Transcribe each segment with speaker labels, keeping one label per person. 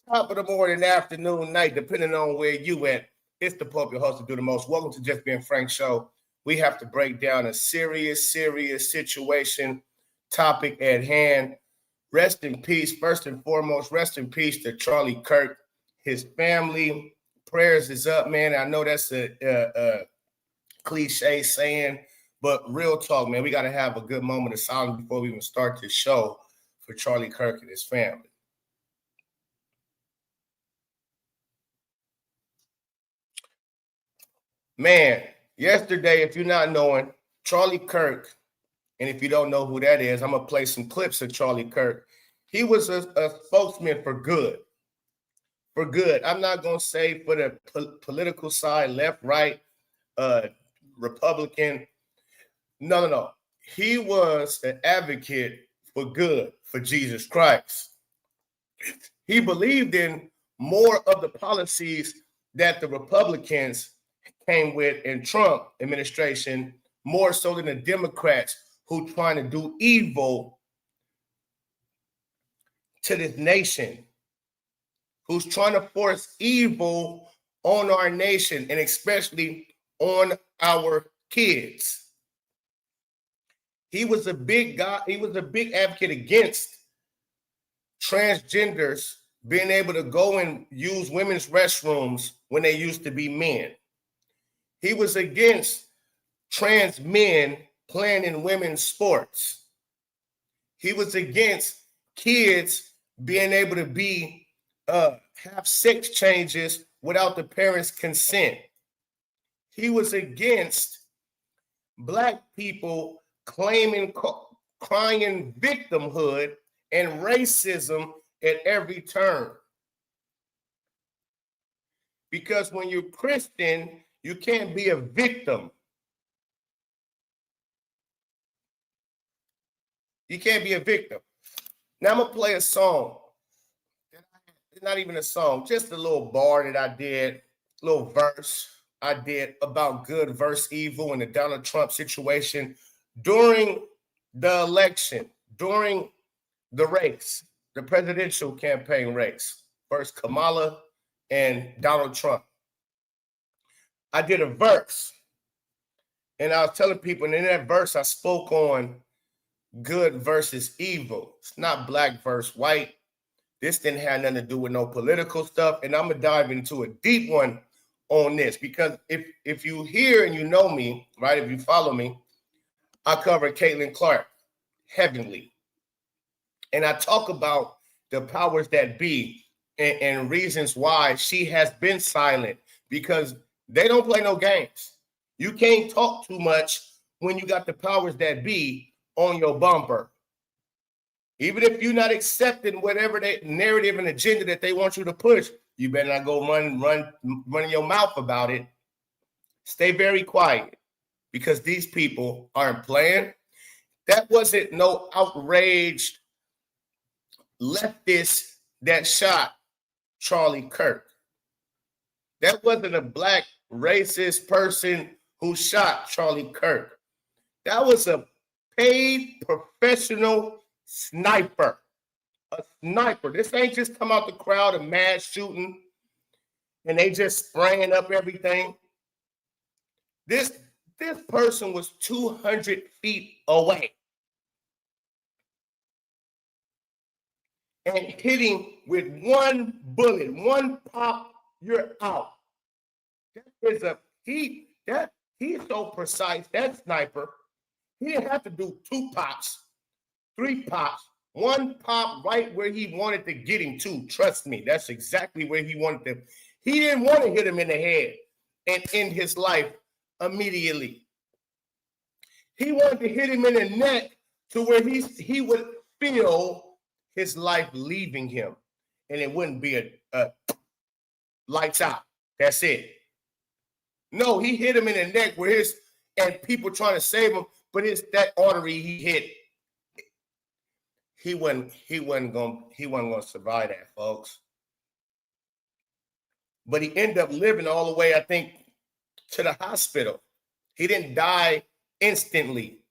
Speaker 1: Top of the morning, afternoon, night, depending on where you at. It's the Pope, your host, to do the most. Welcome to Just Being Frank show. We have to break down a serious situation, topic at hand. Rest in peace. First and foremost, rest in peace to Charlie Kirk, his family. Prayers is up, man. I know that's a cliche saying, but real talk, man. We got to have a good moment of silence before we even start this show for Charlie Kirk and his family. Man, yesterday, if you're not knowing, Charlie Kirk, and if you don't know who that is, I'm going to play some clips of Charlie Kirk. He was a spokesman for good. For good. I'm not going to say for the political side, left, right, Republican. No. He was an advocate for good, for Jesus Christ. He believed in more of the policies that the Republicans came with in Trump administration, more so than the Democrats who trying to do evil to this nation, who's trying to force evil on our nation and especially on our kids. He was a big guy. He was a big advocate against transgenders being able to go and use women's restrooms when they used to be men. He was against trans men playing in women's sports. He was against kids being able to be have sex changes without the parents' consent. He was against Black people crying victimhood and racism at every turn. Because when you're Christian, you can't be a victim. You can't be a victim. Now I'm going to play a song. It's not even a song, just a little bar that I did, a little verse I did about good versus evil in the Donald Trump situation during the election, during the race, the presidential campaign race, versus Kamala and Donald Trump. I did a verse, and I was telling people, and in that verse, I spoke on good versus evil. It's not black versus white. This didn't have nothing to do with no political stuff, and I'm going to dive into a deep one on this, because if you hear and you know me, right, if you follow me, I cover Caitlin Clark, Heavenly, and I talk about the powers that be and reasons why she has been silent, because they don't play no games. You can't talk too much when you got the powers that be on your bumper. Even if you're not accepting whatever that narrative and agenda that they want you to push, you better not go running your mouth about it. Stay very quiet, because these people aren't playing. That wasn't no outraged leftist that shot Charlie Kirk. That wasn't a black racist person who shot Charlie Kirk. That was a paid professional sniper. A sniper. This ain't just come out the crowd of mass shooting and they just spraying up everything. This person was 200 feet away and hitting with one bullet, one pop, you're out. He's so precise, that sniper. He didn't have to do 2 pops, 3 pops, 1 pop right where he wanted to get him to. Trust me, that's exactly where he wanted to. He didn't want to hit him in the head and end his life immediately. He wanted to hit him in the neck to where he would feel his life leaving him, and it wouldn't be a lights out. That's it. No, he hit him in the neck where and people trying to save him, but it's that artery he hit. He wasn't gonna survive that, folks. But he ended up living all the way, I think, to the hospital. He didn't die instantly.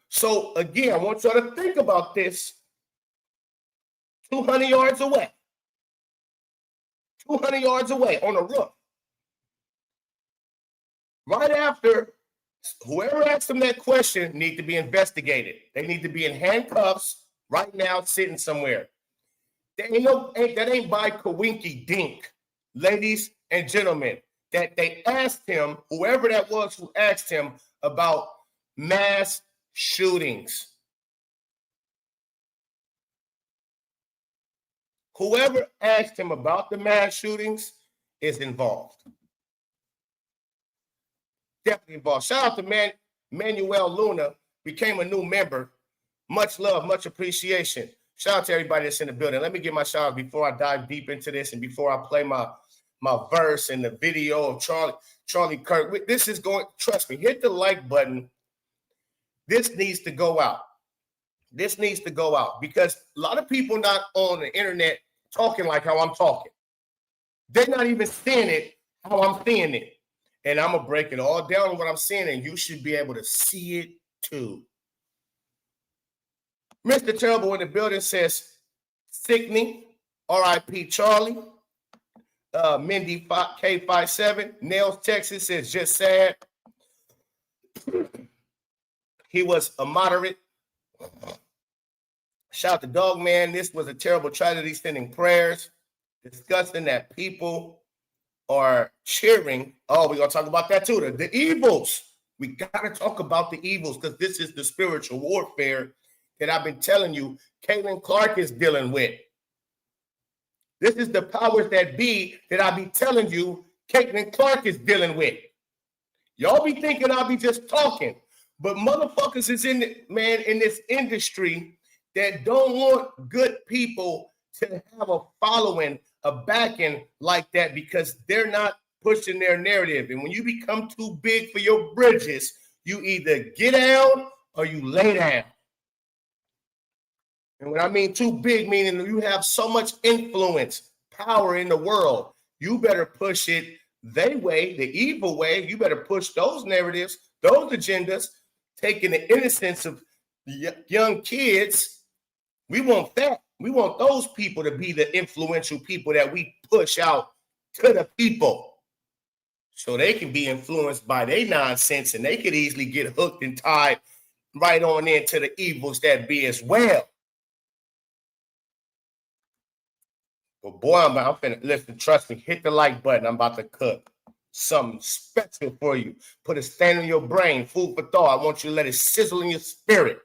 Speaker 1: So again, I want y'all to think about this. 200 yards away. 200 yards away on a roof. Right after, whoever asked them that question need to be investigated. They need to be in handcuffs right now, sitting somewhere. That ain't by coinky dink, ladies and gentlemen. That they asked him, whoever that was who asked him about mass shootings. Whoever asked him about the mass shootings is involved. Definitely involved. Shout out to Manuel Luna, became a new member. Much love, much appreciation. Shout out to everybody that's in the building. Let me give my shout out before I dive deep into this and before I play my verse and the video of Charlie Kirk. This is going, trust me, hit the like button. This needs to go out. This needs to go out because a lot of people not on the internet talking like how I'm talking. They're not even seeing it how I'm seeing it. And I'm going to break it all down what I'm saying, and you should be able to see it too. Mr. Terrible in the building says, sickening, R.I.P. Charlie. Mindy K57, Nails, Texas says, just sad. He was a moderate. Shout out to Dog Man. This was a terrible tragedy, sending prayers. Disgusting that people are cheering. Oh, we're going to talk about that too. The evils. We got to talk about the evils because this is the spiritual warfare that I've been telling you Caitlin Clark is dealing with. This is the powers that be that I be telling you Caitlin Clark is dealing with. Y'all be thinking I'll be just talking, but motherfuckers is in this industry that don't want good people to have a following, a backing like that because they're not pushing their narrative. And when you become too big for your bridges, you either get down or you lay down. And when I mean too big, meaning you have so much influence, power in the world, you better push it their way, the evil way. You better push those narratives, those agendas, taking the innocence of young kids. We want that. We want those people to be the influential people that we push out to the people so they can be influenced by their nonsense and they could easily get hooked and tied right on into the evils that be as well. But boy, I'm finna, listen, trust me, hit the like button. I'm about to cook something special for you. Put a stain on your brain, food for thought. I want you to let it sizzle in your spirit.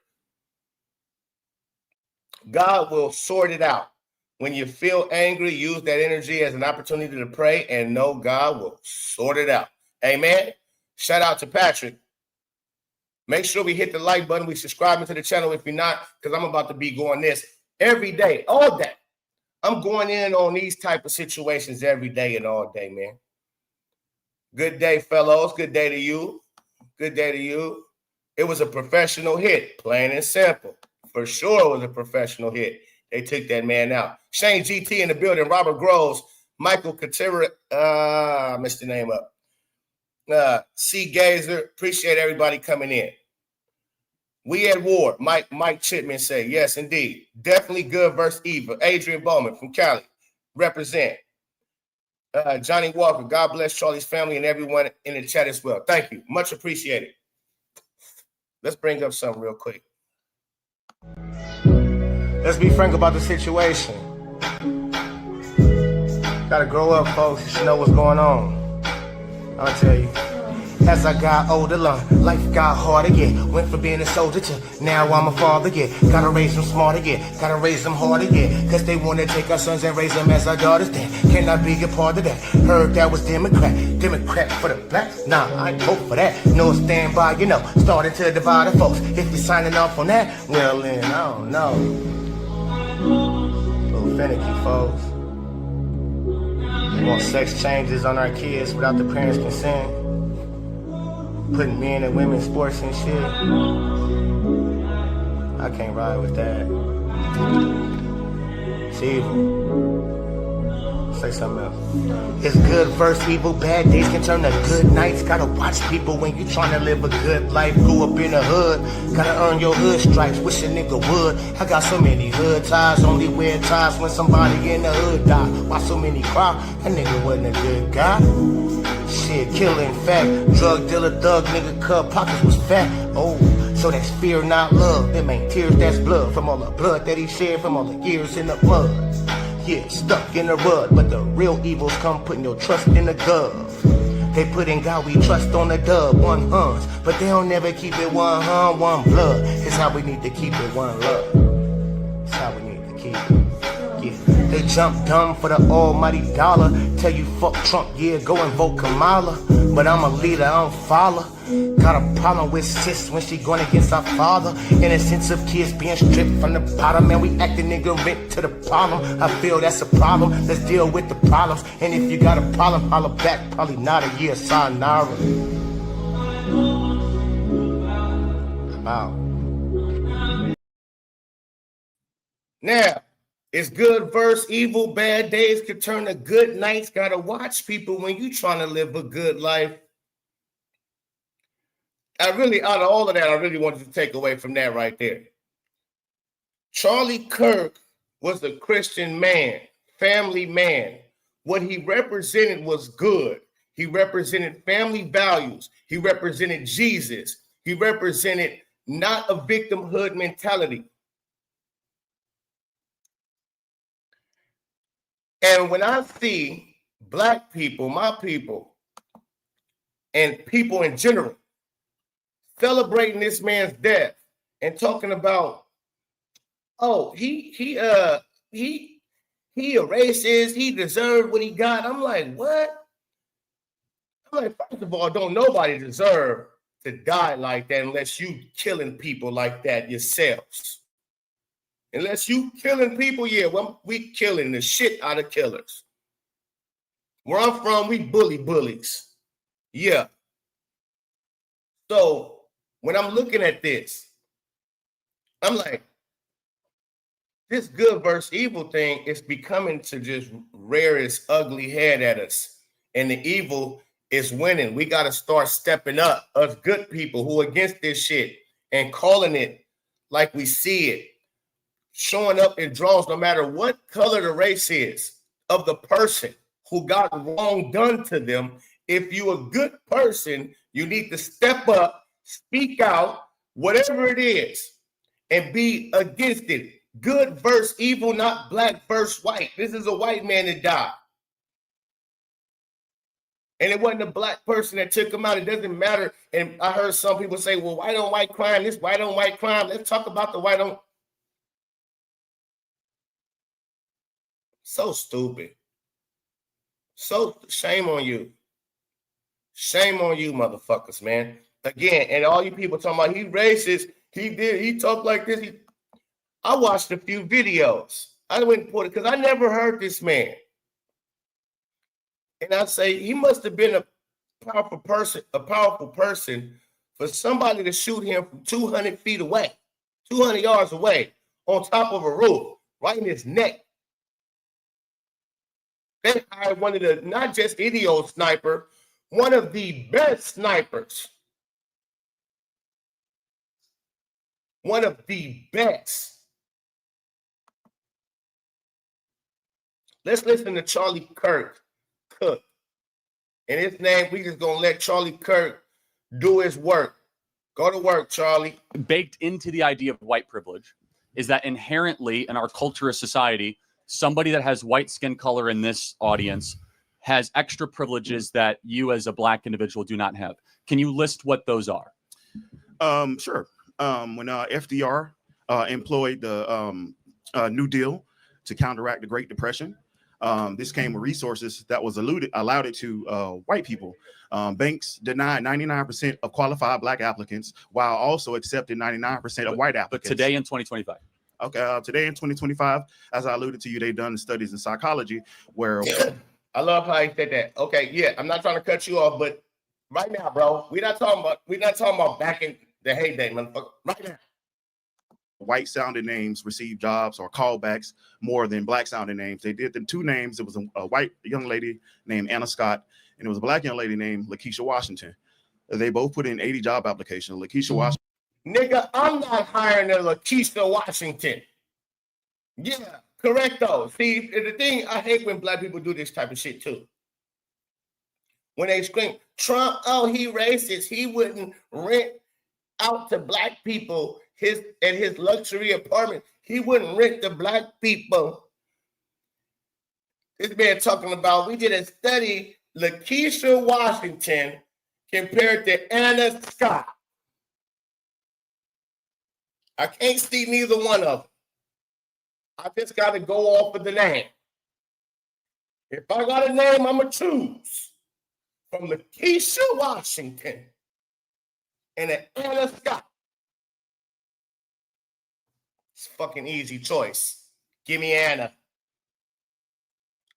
Speaker 1: God will sort it out. When you feel angry, use that energy as an opportunity to pray and know God will sort it out. Amen. Shout out to Patrick. Make sure we hit the like button. We subscribe to the channel if you're not, because I'm about to be going this every day, all day. I'm going in on these type of situations every day and all day, man. Good day, fellows. Good day to you. Good day to you. It was a professional hit, plain and simple. For sure it was a professional hit. They took that man out. Shane GT in the building. Robert Groves. Michael Katira. I messed the name up. C. Gazer. Appreciate everybody coming in. We at war. Mike Chipman say, yes, indeed. Definitely good versus evil. Adrian Bowman from Cali. Represent. Johnny Walker. God bless Charlie's family and everyone in the chat as well. Thank you. Much appreciated. Let's bring up something real quick. Let's be frank about the situation. Gotta grow up, folks. You should know what's going on. I'll tell you. As I got older, life got harder, yeah. Went from being a soldier to now I'm a father, yeah. Gotta raise them smarter, yeah. Gotta raise them harder, yeah. Cause they wanna take our sons and raise them as our daughters, then can I be a part of that? Heard that was Democrat for the blacks. Nah, I ain't vote for that. No stand by, you know, starting to divide the folks. If you're signing off on that, well then, I don't know. A little finicky, folks. We want sex changes on our kids without the parents' consent. Putting men and women in sports and shit. I can't ride with that. It's evil. Say something else. It's good versus evil. Bad days can turn to good nights. Gotta watch people when you trying to live a good life. Grew up in the hood. Gotta earn your hood stripes. Wish a nigga would. I got so many hood ties. Only wear ties when somebody in the hood die. Why so many cry? That nigga wasn't a good guy. Shit, killing fact. Drug dealer, thug, nigga, cut. Pockets was fat. Oh, so that's fear, not love. Them ain't tears, that's blood. From all the blood that he shed, from all the years in the mud. Yeah, stuck in the mud, but the real evils come putting your trust in the gov. They put in God, we trust on the dub, one huns. But they don't never keep it one hun, one blood. It's how we need to keep it one love. It's how we need to keep it. Yeah. They jump dumb for the almighty dollar. Tell you fuck Trump, yeah, go and vote Kamala. But I'm a leader, I don't follow. Got a problem with sis when she going against our father. Innocence of kids being stripped from the bottom. And we acting ignorant to the problem. I feel that's a problem, let's deal with the problems. And if you got a problem, holler back. Probably not a year, sayonara. I'm out. Now, it's good versus evil. Bad days can turn to good nights. Gotta watch people when you trying to live a good life. Out of all of that, I really wanted to take away from that right there. Charlie Kirk was a Christian man, family man. What he represented was good. He represented family values. He represented Jesus. He represented not a victimhood mentality. And when I see Black people, my people, and people in general, celebrating this man's death and talking about, oh, he a racist, he deserved what he got. I'm like, what? I'm like, first of all, don't nobody deserve to die like that unless you killing people like that yourselves. Unless you killing people, yeah, well, we killing the shit out of killers. Where I'm from, we bullies. Yeah. So when I'm looking at this, I'm like, this good versus evil thing is becoming to just rear its ugly head at us. And the evil is winning. We got to start stepping up, us good people who are against this shit and calling it like we see it. Showing up in drones, no matter what color the race is of the person who got wrong done to them. If you're a good person, you need to step up, speak out, whatever it is, and be against it. Good versus evil, not black versus white. This is a white man that died. And it wasn't a black person that took him out. It doesn't matter. And I heard some people say, well, white on white crime, this white on white crime. Let's talk about the white on. So stupid. So shame on you. Shame on you, motherfuckers, man. Again, and all you people talking about he racist, he talked like this. I watched a few videos. I went and put it because I never heard this man. And I say he must have been a powerful person for somebody to shoot him from 200 feet away, 200 yards away, on top of a roof, right in his neck. They hired one of the, not just idiot sniper, one of the best snipers. One of the best. Let's listen to Charlie Kirk. And his name, we just gonna let Charlie Kirk do his work. Go to work, Charlie.
Speaker 2: Baked into the idea of white privilege is that inherently in our culture as society, somebody that has white skin color in this audience has extra privileges that you as a black individual do not have. Can you list what those are?
Speaker 3: Sure. When FDR employed the New Deal to counteract the Great Depression, this came with resources that was allowed it to white people. Banks denied 99% of qualified black applicants while also accepting 99% of white applicants.
Speaker 2: But today in 2025.
Speaker 3: Okay, today in 2025, as I alluded to you, they've done studies in psychology where
Speaker 1: I love how he said that. Okay, yeah, I'm not trying to cut you off, but right now, bro, we're not talking about back in the heyday, motherfucker. Right now.
Speaker 3: white sounding names receive jobs or callbacks more than black sounding names. They did the 2 names. It was a white young lady named Anna Scott, and it was a black young lady named Lakeisha Washington. They both put in 80 job applications. Lakeisha Washington.
Speaker 1: Nigga, I'm not hiring a Lakeisha Washington. Yeah, correct though. See, the thing, I hate when black people do this type of shit too. When they scream, Trump, oh, he racist. He wouldn't rent out to black people his luxury apartment. He wouldn't rent to black people. This man talking about, we did a study, Lakeisha Washington compared to Anna Scott. I can't see neither one of them. I just got to go off of the name. If I got a name, I'm going to choose from Lakeisha Washington and an Anna Scott. It's a fucking easy choice. Give me Anna.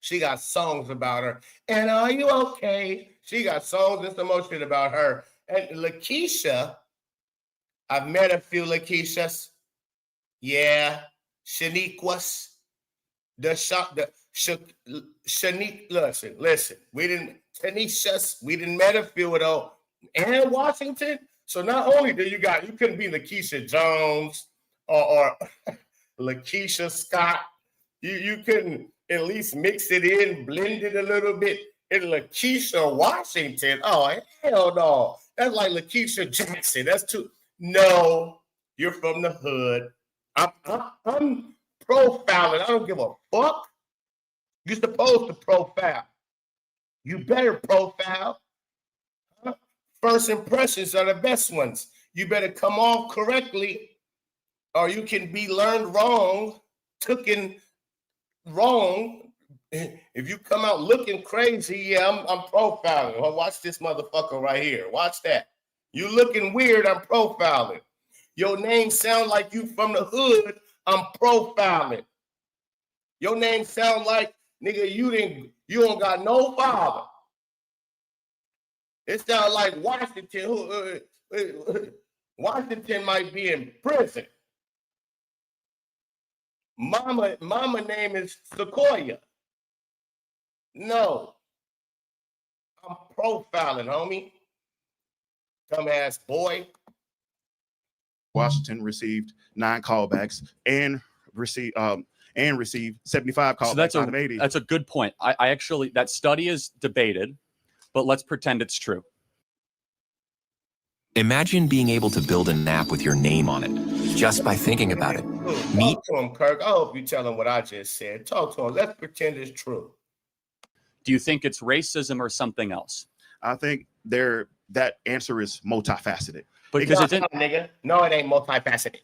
Speaker 1: She got songs about her. And are you okay? She got songs and some more shit about her. And Lakeisha, I've met a few Lakeishas. Yeah. Shaniquas. Shanique, listen. We didn't met a few of those. And Washington. So not only do you couldn't be Lakeisha Jones or Lakeisha Scott. You couldn't at least mix it in, blend it a little bit. And Lakeisha Washington. Oh, hell no. That's like Lakeisha Jackson. That's too. No, you're from the hood. I'm profiling. I don't give a fuck. You're supposed to profile. You better profile. First impressions are the best ones. You better come off correctly, or you can be learned wrong, taken wrong. If you come out looking crazy, yeah, I'm profiling. Well, watch this motherfucker right here. Watch that. You looking weird, I'm profiling. Your name sound like you from the hood, I'm profiling. Your name sound like, nigga, you don't got no father. It sounds like Washington. Washington might be in prison. Mama name is Sequoia. No. I'm profiling, homie. Dumbass boy.
Speaker 3: Washington received 9 callbacks and received 75 callbacks
Speaker 2: So
Speaker 3: out of 80.
Speaker 2: That's a good point. I actually, that study is debated, but let's pretend it's true.
Speaker 4: Imagine being able to build an app with your name on it, just by thinking about it.
Speaker 1: Talk to him, Kirk. I hope you tell him what I just said. Talk to him. Let's pretend it's true.
Speaker 2: Do you think it's racism or something else?
Speaker 3: I think that answer is multifaceted.
Speaker 2: Because it's
Speaker 1: nigga. No, it ain't multifaceted.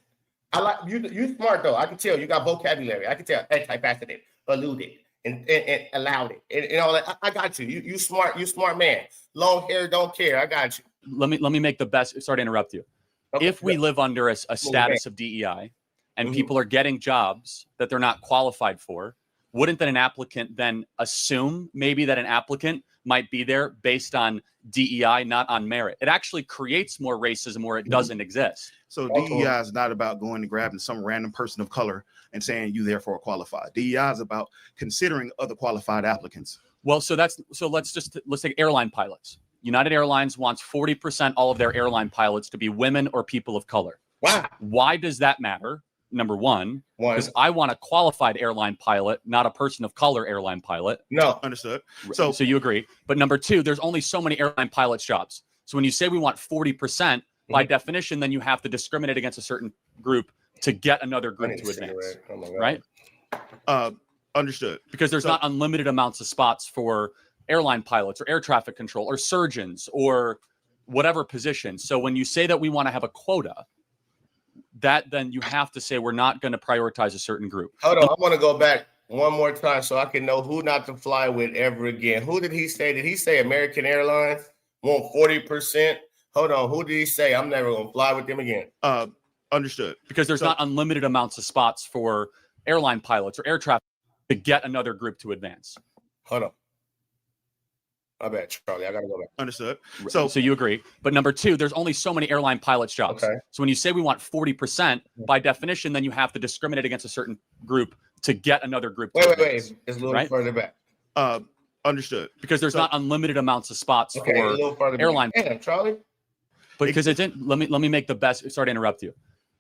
Speaker 1: I like you smart though. I can tell you got vocabulary. I can tell multifaceted, alluded, and allowed it. And all that. I got you. You smart. You smart man. Long hair, don't care. I got you.
Speaker 2: Let me make the best. Sorry to interrupt you.
Speaker 1: Okay.
Speaker 2: If we live under a status of DEI and people are getting jobs that they're not qualified for, wouldn't then an applicant then assume maybe that an applicant might be there based on DEI, not on merit? It actually creates more racism where it doesn't exist.
Speaker 3: So DEI is not about going and grabbing some random person of color and saying you therefore qualify. DEI is about considering other qualified applicants.
Speaker 2: Well, let's take airline pilots. United Airlines wants 40% all of their airline pilots to be women or people of color.
Speaker 1: Wow.
Speaker 2: Why does that matter? Number one, because I want a qualified airline pilot, not a person of color airline pilot.
Speaker 1: No.
Speaker 3: Understood.
Speaker 2: So you agree. But number two, there's only so many airline pilots jobs. So when you say we want 40%, by definition, then you have to discriminate against a certain group to get another group to advance. Right?
Speaker 3: Understood.
Speaker 2: Because there's not unlimited amounts of spots for airline pilots or air traffic control or surgeons or whatever position. So when you say that we want to have a quota, that then you have to say we're not going to prioritize a certain group.
Speaker 1: Hold on, I want to go back one more time so I can know who not to fly with ever again. Who did he say? Did he say American Airlines want 40%? Hold on, who did he say? I'm never going to fly with them again.
Speaker 3: Understood.
Speaker 2: Because there's not unlimited amounts of spots for airline pilots or air traffic to get another group to advance.
Speaker 1: Hold on. I bet, Charlie. I gotta go back.
Speaker 3: Understood.
Speaker 2: So you agree. But number two, there's only so many airline pilots jobs.
Speaker 1: Okay.
Speaker 2: So when you say we want 40%, by definition, then you have to discriminate against a certain group to get another group.
Speaker 1: Wait.
Speaker 2: advance,
Speaker 1: It's a little
Speaker 2: right?
Speaker 1: further back.
Speaker 3: Understood.
Speaker 2: Because there's not unlimited amounts of spots
Speaker 1: Okay, a
Speaker 2: for
Speaker 1: little further
Speaker 2: airline.
Speaker 1: back. Damn, Charlie.
Speaker 2: But because it didn't, let me make the best. Sorry to interrupt you.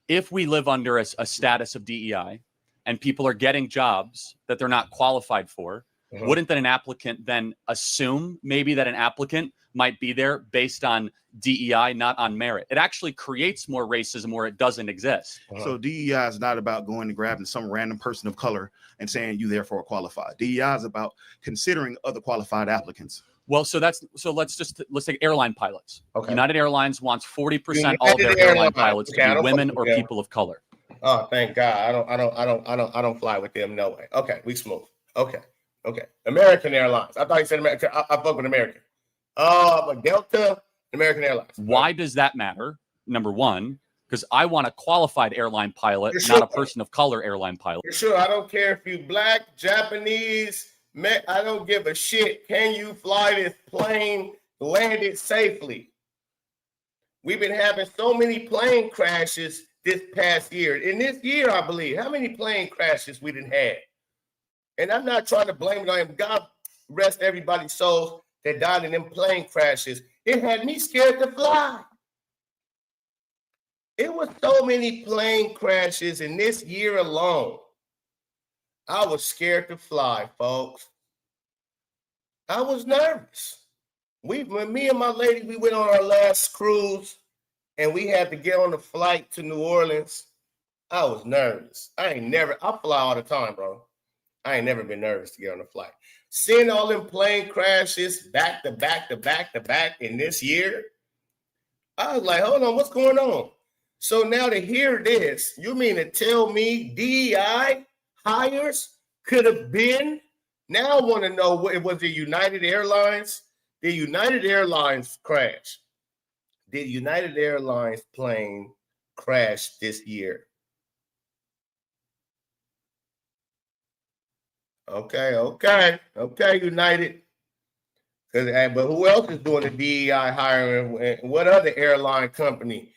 Speaker 2: If we live under a status of DEI and people are getting jobs that they're not qualified for, wouldn't then an applicant then assume maybe that an applicant might be there based on DEI, not on merit? It actually creates more racism where it doesn't exist.
Speaker 3: So DEI is not about going and grabbing some random person of color and saying you therefore are qualified. DEI is about considering other qualified applicants.
Speaker 2: Well, so let's take airline pilots.
Speaker 1: Okay.
Speaker 2: United Airlines wants 40% all of their
Speaker 1: United
Speaker 2: airline
Speaker 1: Airlines.
Speaker 2: pilots
Speaker 1: Okay, I
Speaker 2: to be
Speaker 1: don't
Speaker 2: women
Speaker 1: fuck
Speaker 2: or
Speaker 1: with them.
Speaker 2: people of color.
Speaker 1: Oh, thank God. I don't fly with them. No way. Okay, we smooth. Okay. American Airlines. I thought you said American. I fuck with American. But Delta, American Airlines.
Speaker 2: Why does that matter? Number one, because I want a qualified airline pilot,
Speaker 1: For sure.
Speaker 2: not a person of color airline pilot.
Speaker 1: For sure. I don't care if you black, Japanese, I don't give a shit. Can you fly this plane, land it safely? We've been having so many plane crashes this past year. In this year, I believe, how many plane crashes we didn't have? And I'm not trying to blame it on him. God rest everybody's souls that died in them plane crashes. It had me scared to fly. It was so many plane crashes in this year alone. I was scared to fly, folks. I was nervous. When me and my lady, we went on our last cruise and we had to get on the flight to New Orleans. I was nervous. I fly all the time, bro. I ain't never been nervous to get on a flight. Seeing all them plane crashes back to back in this year, I was like, hold on, what's going on? So now to hear this, you mean to tell me DEI hires could have been? Now I want to know, was it United Airlines? Did United Airlines crash? Did United Airlines plane crash this year? Okay, United. But who else is doing the DEI hiring? What other airline company?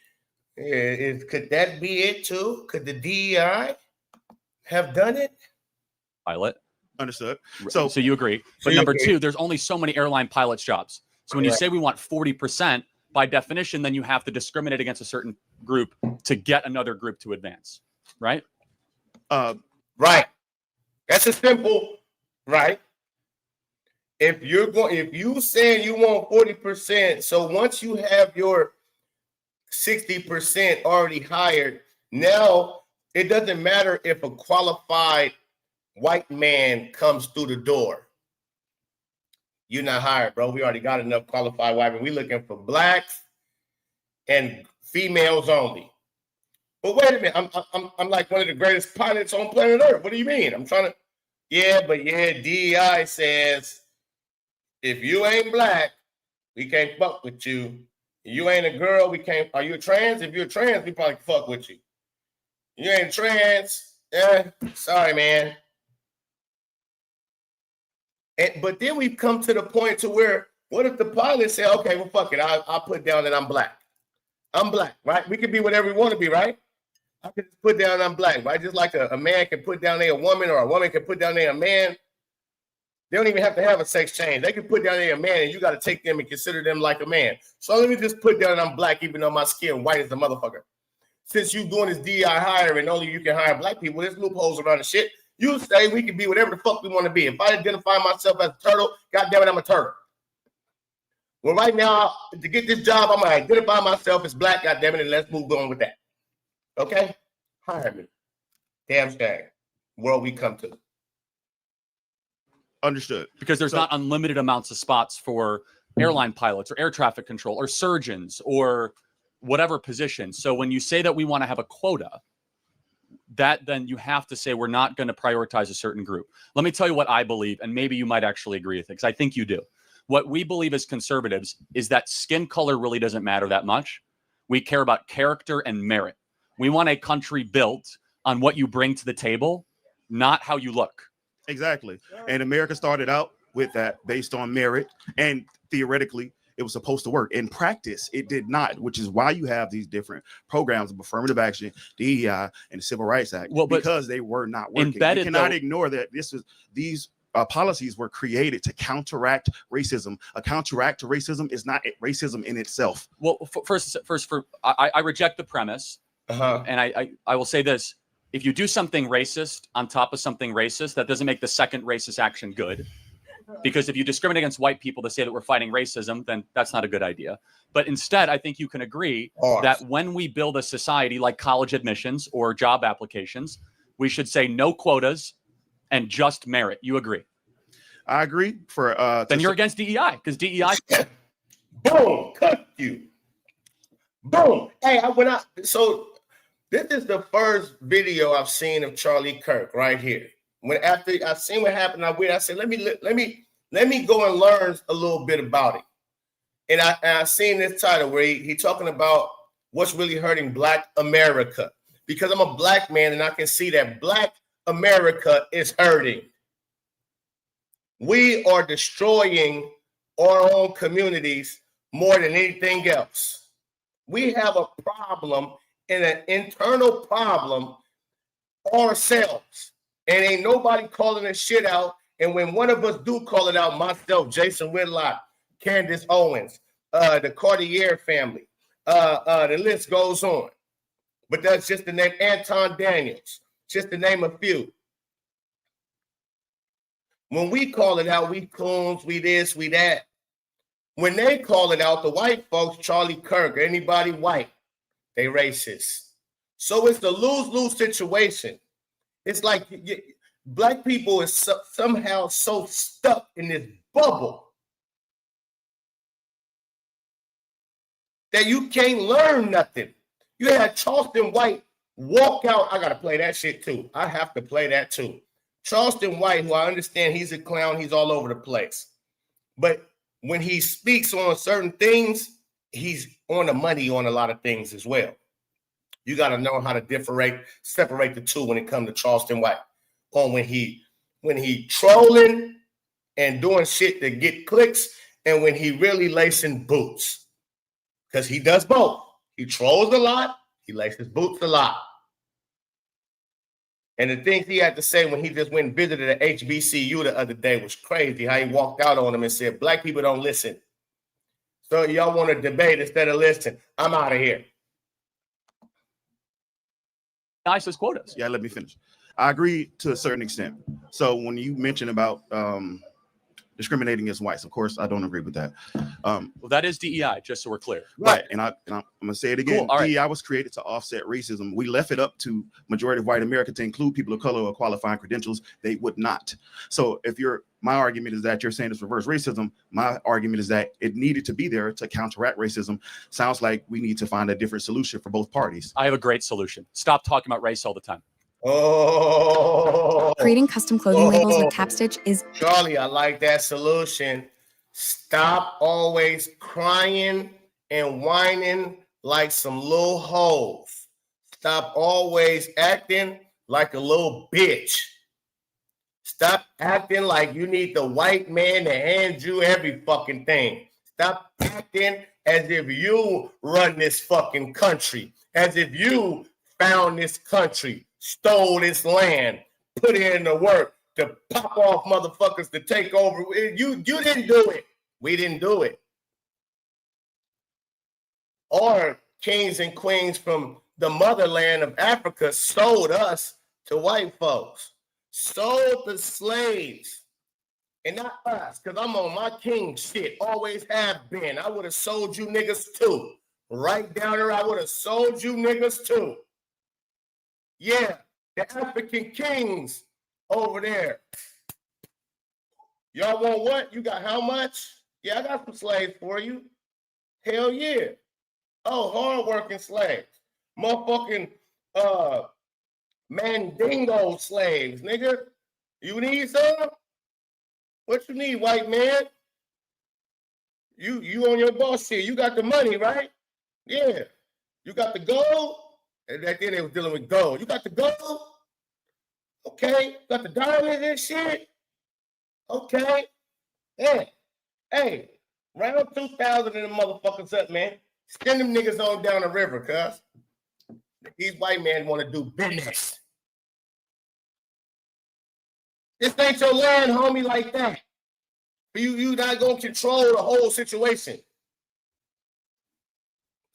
Speaker 1: Could that be it too? Could the DEI have done it?
Speaker 2: Pilot.
Speaker 3: Understood.
Speaker 2: So you agree. But number two, there's only so many airline pilots jobs. So when you say we want 40%, by definition, then you have to discriminate against a certain group to get another group to advance, right?
Speaker 1: Right. That's a simple, right? If you saying you want 40%, so once you have your 60% already hired, now it doesn't matter if a qualified white man comes through the door. You're not hired, bro. We already got enough qualified white men. We're looking for blacks and females only. But wait a minute, I'm like one of the greatest pilots on planet Earth. What do you mean? I'm trying to, DEI says if you ain't black, we can't fuck with you. You ain't a girl, we can't. Are you a trans? If you're a trans, we probably fuck with you. You ain't trans, sorry, man. But then we've come to the point to where, what if the pilot say, okay, well, fuck it, I'll put down that I'm black. I'm black, right? We can be whatever we want to be, right? I can just put down I'm black, right? Just like a man can put down a woman, or a woman can put down a man. They don't even have to have a sex change. They can put down a man, and you got to take them and consider them like a man. So let me just put down I'm black, even though my skin white as a motherfucker. Since you doing this DI hire and only you can hire black people, there's loopholes around the shit. You say we can be whatever the fuck we want to be. If I identify myself as a turtle, goddamn it, I'm a turtle. Well, right now, to get this job, I'm going to identify myself as black, goddamn it, and let's move on with that. Okay? Hire me. Damn shame. World we come to.
Speaker 3: Understood.
Speaker 2: Because there's not unlimited amounts of spots for airline pilots or air traffic control or surgeons or whatever position. So when you say that we want to have a quota, that then you have to say we're not going to prioritize a certain group. Let me tell you what I believe, and maybe you might actually agree with it, because I think you do. What we believe as conservatives is that skin color really doesn't matter that much. We care about character and merit. We want a country built on what you bring to the table, not how you look.
Speaker 3: Exactly. And America started out with that based on merit, and theoretically it was supposed to work. In practice, it did not, which is why you have these different programs of affirmative action, DEI, and the Civil Rights Act, because they were not working. You cannot ignore that these policies were created to counteract racism. A counteract to racism is not racism in itself.
Speaker 2: Well, I reject the premise, and I will say this: if you do something racist on top of something racist, that doesn't make the second racist action good. Because if you discriminate against white people to say that we're fighting racism, then that's not a good idea. But instead, I think you can agree that when we build a society like college admissions or job applications, we should say no quotas and just merit. You agree?
Speaker 3: I agree.
Speaker 2: Then you're against DEI, because DEI.
Speaker 1: Boom, cut you. Boom. Hey, so this is the first video I've seen of Charlie Kirk right here. After I seen what happened, I said, let me go and learn a little bit about it. And I seen this title where he talking about what's really hurting Black America, because I'm a Black man and I can see that Black America is hurting. We are destroying our own communities more than anything else. We have a problem, and an internal problem ourselves. And ain't nobody calling this shit out. And when one of us do call it out, myself, Jason Whitlock, Candace Owens, the Cartier family, the list goes on. But that's just the name. Anton Daniels, just to name a few. When we call it out, we coons, we this, we that. When they call it out, the white folks, Charlie Kirk, anybody white, they racist. So it's the lose-lose situation. It's like Black people is somehow so stuck in this bubble that you can't learn nothing. You had Charleston White walk out. I got to play that shit too. I have to play that too. Charleston White, who I understand he's a clown, he's all over the place. But when he speaks on certain things, he's on the money on a lot of things as well. You got to know how to separate the two when it comes to Charleston White. On when he trolling and doing shit to get clicks, and when he really lacing boots. Because he does both. He trolls a lot, he laces boots a lot. And the things he had to say when he just went and visited a HBCU the other day was crazy. How he walked out on him and said, Black people don't listen. So y'all want to debate instead of listen. I'm out of here.
Speaker 2: ISIS quotas.
Speaker 3: Yeah, let me finish. I agree to a certain extent. So when you mention about discriminating against whites, of course, I don't agree with that.
Speaker 2: Well, that is DEI, just so we're clear.
Speaker 3: Right, and I'm going to say it again.
Speaker 2: Cool.
Speaker 3: DEI was created to offset racism. We left it up to majority of white America to include people of color or qualifying credentials. They would not. So my argument is that you're saying it's reverse racism. My argument is that it needed to be there to counteract racism. Sounds like we need to find a different solution for both parties.
Speaker 2: I have a great solution. Stop talking about race all the time.
Speaker 1: Oh,
Speaker 5: creating custom clothing labels with tap stitch is
Speaker 1: Charlie. I like that solution. Stop always crying and whining like some little hoes. Stop always acting like a little bitch. Stop acting like you need the white man to hand you every fucking thing. Stop acting as if you run this fucking country, as if you found this country, stole this land, put in the work to pop off motherfuckers to take over. You didn't do it. We didn't do it. Our kings and queens from the motherland of Africa sold us to white folks. Sold the slaves. And not us, because I'm on my king shit. Always have been. I would have sold you niggas too. Right down there, I would have sold you niggas too. Yeah, the African kings over there. Y'all want what? You got how much? Yeah, I got some slaves for you. Hell yeah. Oh, hardworking slaves. Motherfucking Mandingo slaves, nigga. You need some? What you need, white man? You on your boss shit. You got the money, right? Yeah. You got the gold? And back then they was dealing with gold. You got the gold? Okay. Got the diamonds and shit? Okay. Hey, round 2000 and the motherfuckers up, man. Send them niggas on down the river, cuz. These white men want to do business. This ain't your land, homie, like that. You not gonna control the whole situation.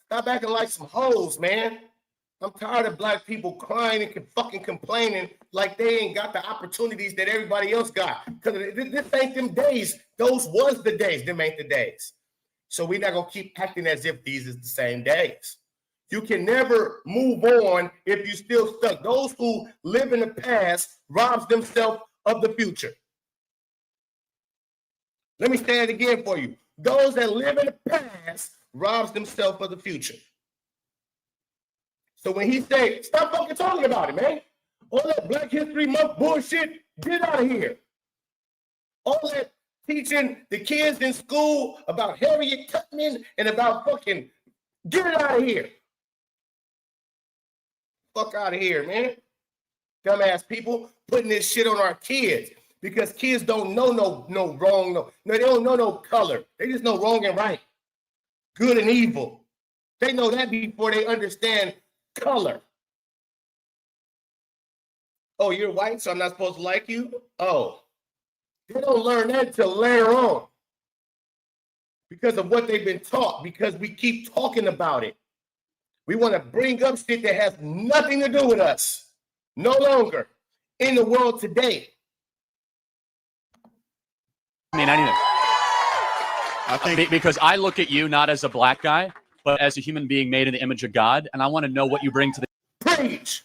Speaker 1: Stop acting like some hoes, man. I'm tired of black people crying and fucking complaining like they ain't got the opportunities that everybody else got. Because this ain't them days. Those was the days. Them ain't the days. So we're not going to keep acting as if these is the same days. You can never move on if you still stuck. Those who live in the past robs themselves of the future. Let me say it again for you. Those that live in the past robs themselves of the future. So when he say, stop fucking talking about it, man. All that Black History Month bullshit, get out of here. All that teaching the kids in school about Harriet Tubman and about fucking, get it out of here. Fuck out of here, man. Dumbass people putting this shit on our kids because kids don't know no wrong, no, they don't know no color. They just know wrong and right, good and evil. They know that before they understand color. Oh, you're white, so I'm not supposed to like you? Oh, they don't learn that until later on because of what they've been taught, because we keep talking about it. We want to bring up shit that has nothing to do with us. No longer in the world today.
Speaker 2: I mean, anything.
Speaker 3: I think
Speaker 2: Because I look at you not as a black guy, but as a human being made in the image of God, and I want to know what you bring to the.
Speaker 1: Preach,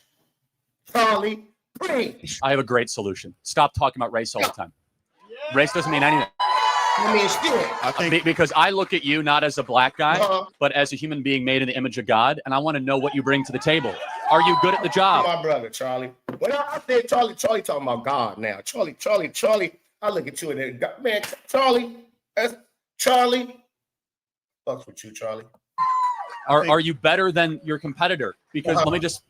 Speaker 1: Charlie, preach.
Speaker 2: I have a great solution. Stop talking about race all the time. Race doesn't mean anything.
Speaker 1: I mean, shit.
Speaker 3: I think
Speaker 2: Because I look at you not as a black guy, but as a human being made in the image of God, and I want to know what you bring to the table. Are you good at the job?
Speaker 1: My brother, Charlie. When I said Charlie talking about God now. Charlie. I look at you and there, man, Charlie. Fucks with you, Charlie.
Speaker 2: Are you better than your competitor? Because let me just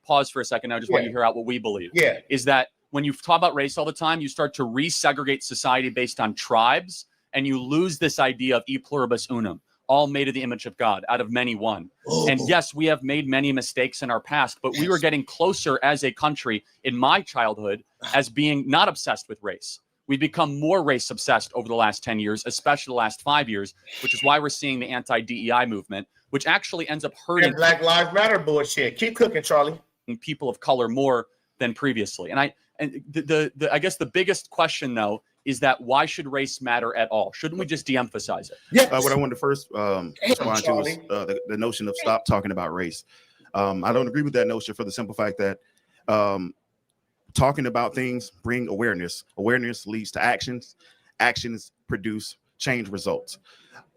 Speaker 2: pause for a second. I just want you to hear out what we believe.
Speaker 1: Yeah.
Speaker 2: Is that when you talk about race all the time, you start to resegregate society based on tribes, and you lose this idea of e pluribus unum, all made in the image of God, out of many one.
Speaker 1: Oh.
Speaker 2: And yes, we have made many mistakes in our past, but we were getting closer as a country in my childhood as being not obsessed with race. We've become more race obsessed over the last 10 years, especially the last 5 years, which is why we're seeing the anti-DEI movement, which actually ends up hurting
Speaker 1: Black Lives Matter bullshit. Keep cooking, Charlie.
Speaker 2: people of color more than previously. And I guess the biggest question though is that why should race matter at all? Shouldn't we just de-emphasize it?
Speaker 1: Yes.
Speaker 3: what I wanted to first respond to was the notion of stop talking about race. I don't agree with that notion for the simple fact that talking about things bring awareness. Awareness leads to actions. Actions produce change results.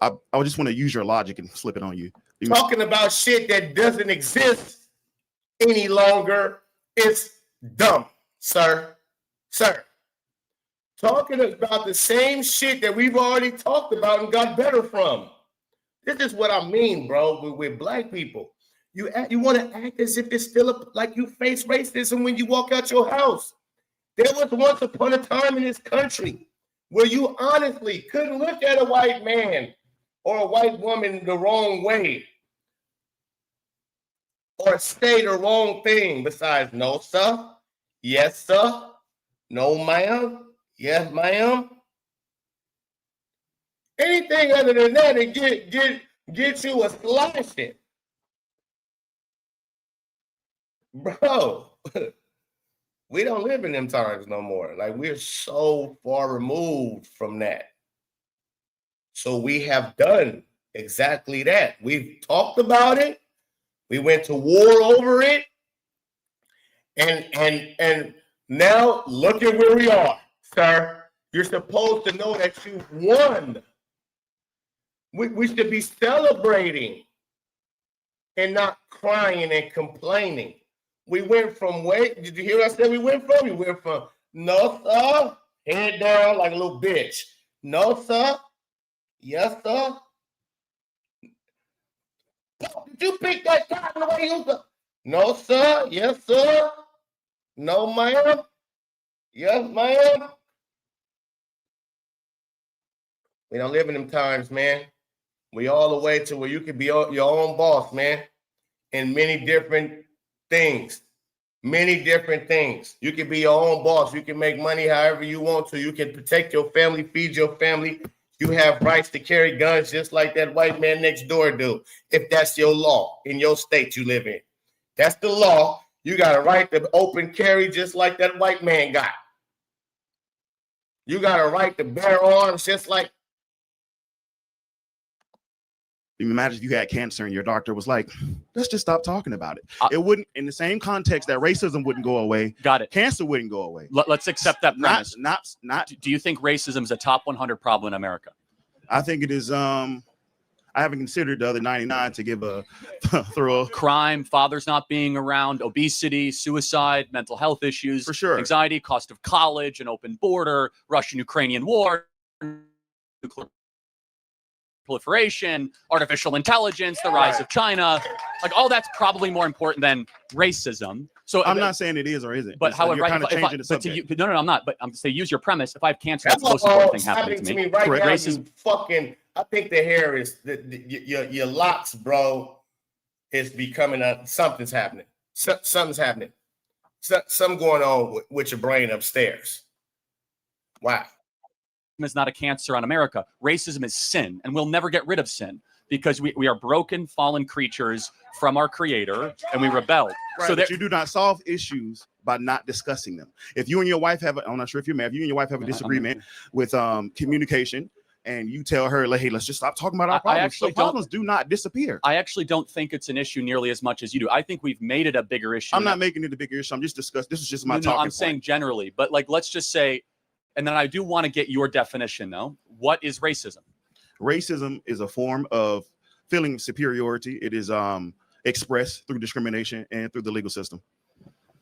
Speaker 3: I just want to use your logic and flip it on you.
Speaker 1: Talking about shit that doesn't exist any longer, it's dumb, sir. Talking about the same shit that we've already talked about and got better from. This is what I mean, bro, with black people. You want to act as if it's still like you face racism when you walk out your house. There was once upon a time in this country where you honestly couldn't look at a white man or a white woman the wrong way or say the wrong thing besides no, sir, yes, sir, no, ma'am, yes, ma'am. Anything other than that, it get you a slashing. Bro, we don't live in them times no more. Like, we're so far removed from that. So we have done exactly that. We've talked about it. We went to war over it. And now look at where we are, sir. You're supposed to know that you've won. We should be celebrating and not crying and complaining. We went from did you hear what I said we went from? We went from no, sir, head down like a little bitch. No, sir. Yes, sir. Did you pick that cotton the way you said? No, sir. Yes, sir. No, ma'am. Yes, ma'am. We don't live in them times, man. We all the way to where you can be your own boss, man, in many different things. Many different things. You can be your own boss. You can make money however you want to. You can protect your family, feed your family. You have rights to carry guns just like that white man next door do, if that's your law in your state you live in. That's the law. You got a right to open carry just like that white man got. You got a right to bear arms just like.
Speaker 3: Imagine if you had cancer and your doctor was like, let's just stop talking about it. It wouldn't, in the same context that racism wouldn't go away.
Speaker 2: Got it.
Speaker 3: Cancer wouldn't go away.
Speaker 2: Let's accept that premise.
Speaker 3: Not.
Speaker 2: Do you think racism is a top 100 problem in America?
Speaker 3: I think it is. I haven't considered the other 99 to give a thorough.
Speaker 2: Crime, fathers not being around, obesity, suicide, mental health issues,
Speaker 3: For sure.
Speaker 2: anxiety, cost of college, an open border, Russian-Ukrainian war, nuclear proliferation, artificial intelligence, the rise of China. Like all that's probably more important than racism. So
Speaker 3: I'm not saying it is or isn't.
Speaker 2: But however,
Speaker 3: you're kind of changing the subject.
Speaker 2: No, I'm not. But I'm saying use your premise. If I have cancer,
Speaker 1: That's
Speaker 2: that's the most
Speaker 1: all
Speaker 2: important thing happening to me.
Speaker 1: right
Speaker 2: Correct.
Speaker 1: now.
Speaker 2: Racism.
Speaker 1: You fucking. I think the hair is your locks, bro. Is becoming something's happening. Something's happening. Something going on with your brain upstairs. Wow.
Speaker 2: Is not a cancer on America. Racism is sin, and we'll never get rid of sin because we are broken, fallen creatures from our creator, and we rebelled.
Speaker 3: Right, so that you do not solve issues by not discussing them. If you and your wife have, I'm not sure if you're married, if you and your wife have a disagreement with communication, and you tell her, like, hey, let's just stop talking about our problems. So problems do not disappear.
Speaker 2: I actually don't think it's an issue nearly as much as you do. I think we've made it a bigger issue.
Speaker 3: I'm not making it a bigger issue. I'm just discussing. This is just my talking
Speaker 2: I'm
Speaker 3: point.
Speaker 2: saying generally, but like, let's just say, and then I do want to get your definition, though. What is racism?
Speaker 3: Racism is a form of feeling superiority. It is expressed through discrimination and through the legal system.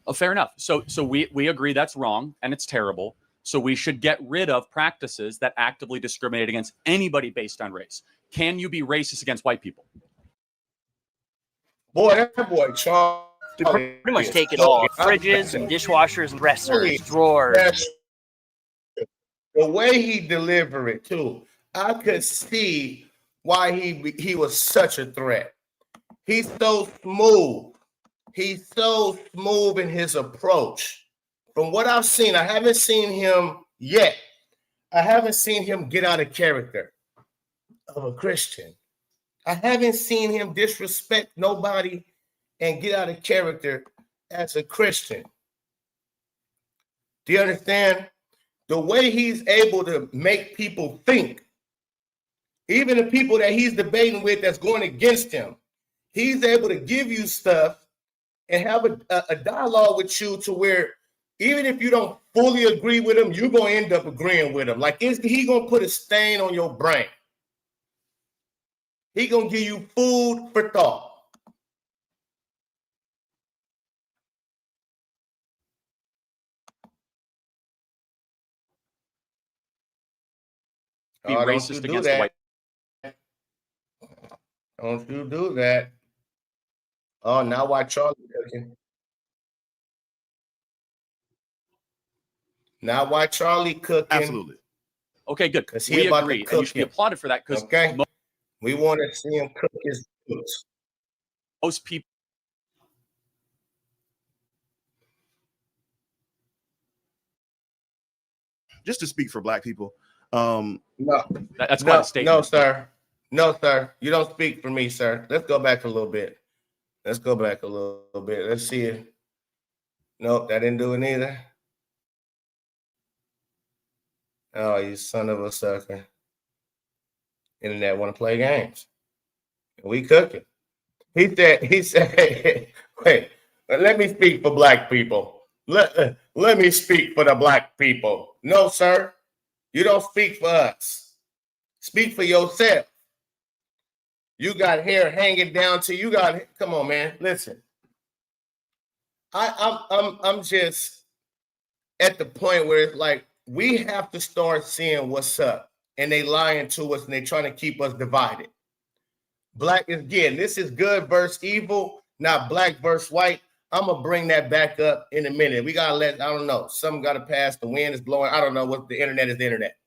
Speaker 2: Oh, fair enough. So we agree that's wrong and it's terrible. So we should get rid of practices that actively discriminate against anybody based on race. Can you be racist against white people?
Speaker 1: Boy, that boy Charles.
Speaker 6: We pretty much take it all. Fridges and dishwashers and dressers, drawers.
Speaker 1: The way he delivered it too, I could see why he was such a threat. He's so smooth. He's so smooth in his approach. From what I've seen, I haven't seen him yet. I haven't seen him get out of character of a Christian. I haven't seen him disrespect nobody and get out of character as a Christian. Do you understand? The way he's able to make people think, even the people that he's debating with that's going against him, he's able to give you stuff and have a dialogue with you to where even if you don't fully agree with him, you're going to end up agreeing with him. Like, is he going to put a stain on your brain? He going to give you food for thought.
Speaker 2: Be racist against the white.
Speaker 1: Don't you do that. Oh, now why Charlie cooking? Now why Charlie cooking?
Speaker 3: Absolutely.
Speaker 2: Okay, good.
Speaker 1: Because
Speaker 2: we
Speaker 1: about
Speaker 2: agree.
Speaker 1: to
Speaker 2: And you should be
Speaker 1: cook him.
Speaker 2: applauded for that because
Speaker 1: Okay. We want to see him cook his foods.
Speaker 2: most people.
Speaker 3: Just to speak for Black people,
Speaker 1: No,
Speaker 2: That's quite a statement.
Speaker 1: no, sir. No, sir. You don't speak for me, sir. Let's go back a little bit. Let's go back a little bit. Let's see it. Nope, that didn't do it either. Oh, you son of a sucker. Internet want to play games. We cooking. He said, wait, let me speak for Black people. Let me speak for the Black people. No, sir. You don't speak for us. Speak for yourself. You got hair hanging down to you. Come on, man. Listen. I'm just at the point where it's like we have to start seeing what's up, and they lying to us and they trying to keep us divided. Black again. This is good versus evil, not black versus white. I'm gonna bring that back up in a minute. We gotta I don't know. Something gotta pass. The wind is blowing. I don't know what the internet is. The internet.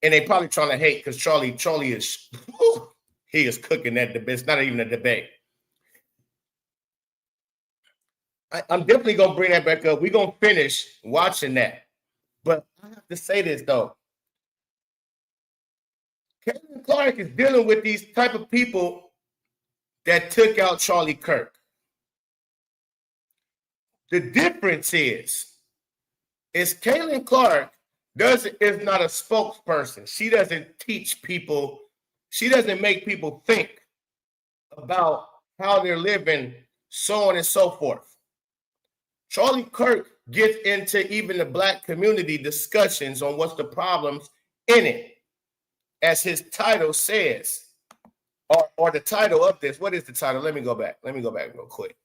Speaker 1: And they probably trying to hate because Charlie is he is cooking that debate. It's not even a debate. I'm definitely gonna bring that back up. We're gonna finish watching that. But I have to say this though. Kevin Clark is dealing with these type of people that took out Charlie Kirk. The difference is Caitlin Clark is not a spokesperson. She doesn't teach people. She doesn't make people think about how they're living, so on and so forth. Charlie Kirk gets into even the Black community discussions on what's the problems in it, as his title says, or the title of this. What is the title? Let me go back real quick.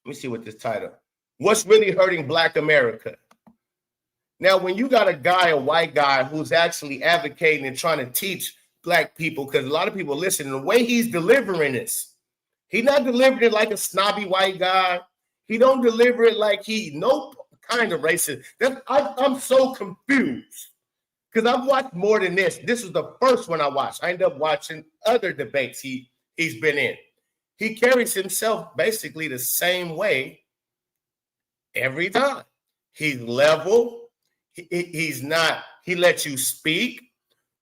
Speaker 1: Let me see what this title. What's really hurting Black America? Now, when you got a white guy who's actually advocating and trying to teach Black people, because a lot of people listen, the way he's delivering this, he's not delivering it like a snobby white guy. He don't deliver it like no kind of racist. I'm so confused because I've watched more than this. This was the first one I watched. I ended up watching other debates he's been in. He carries himself basically the same way every time. He's level. He's not. He lets you speak.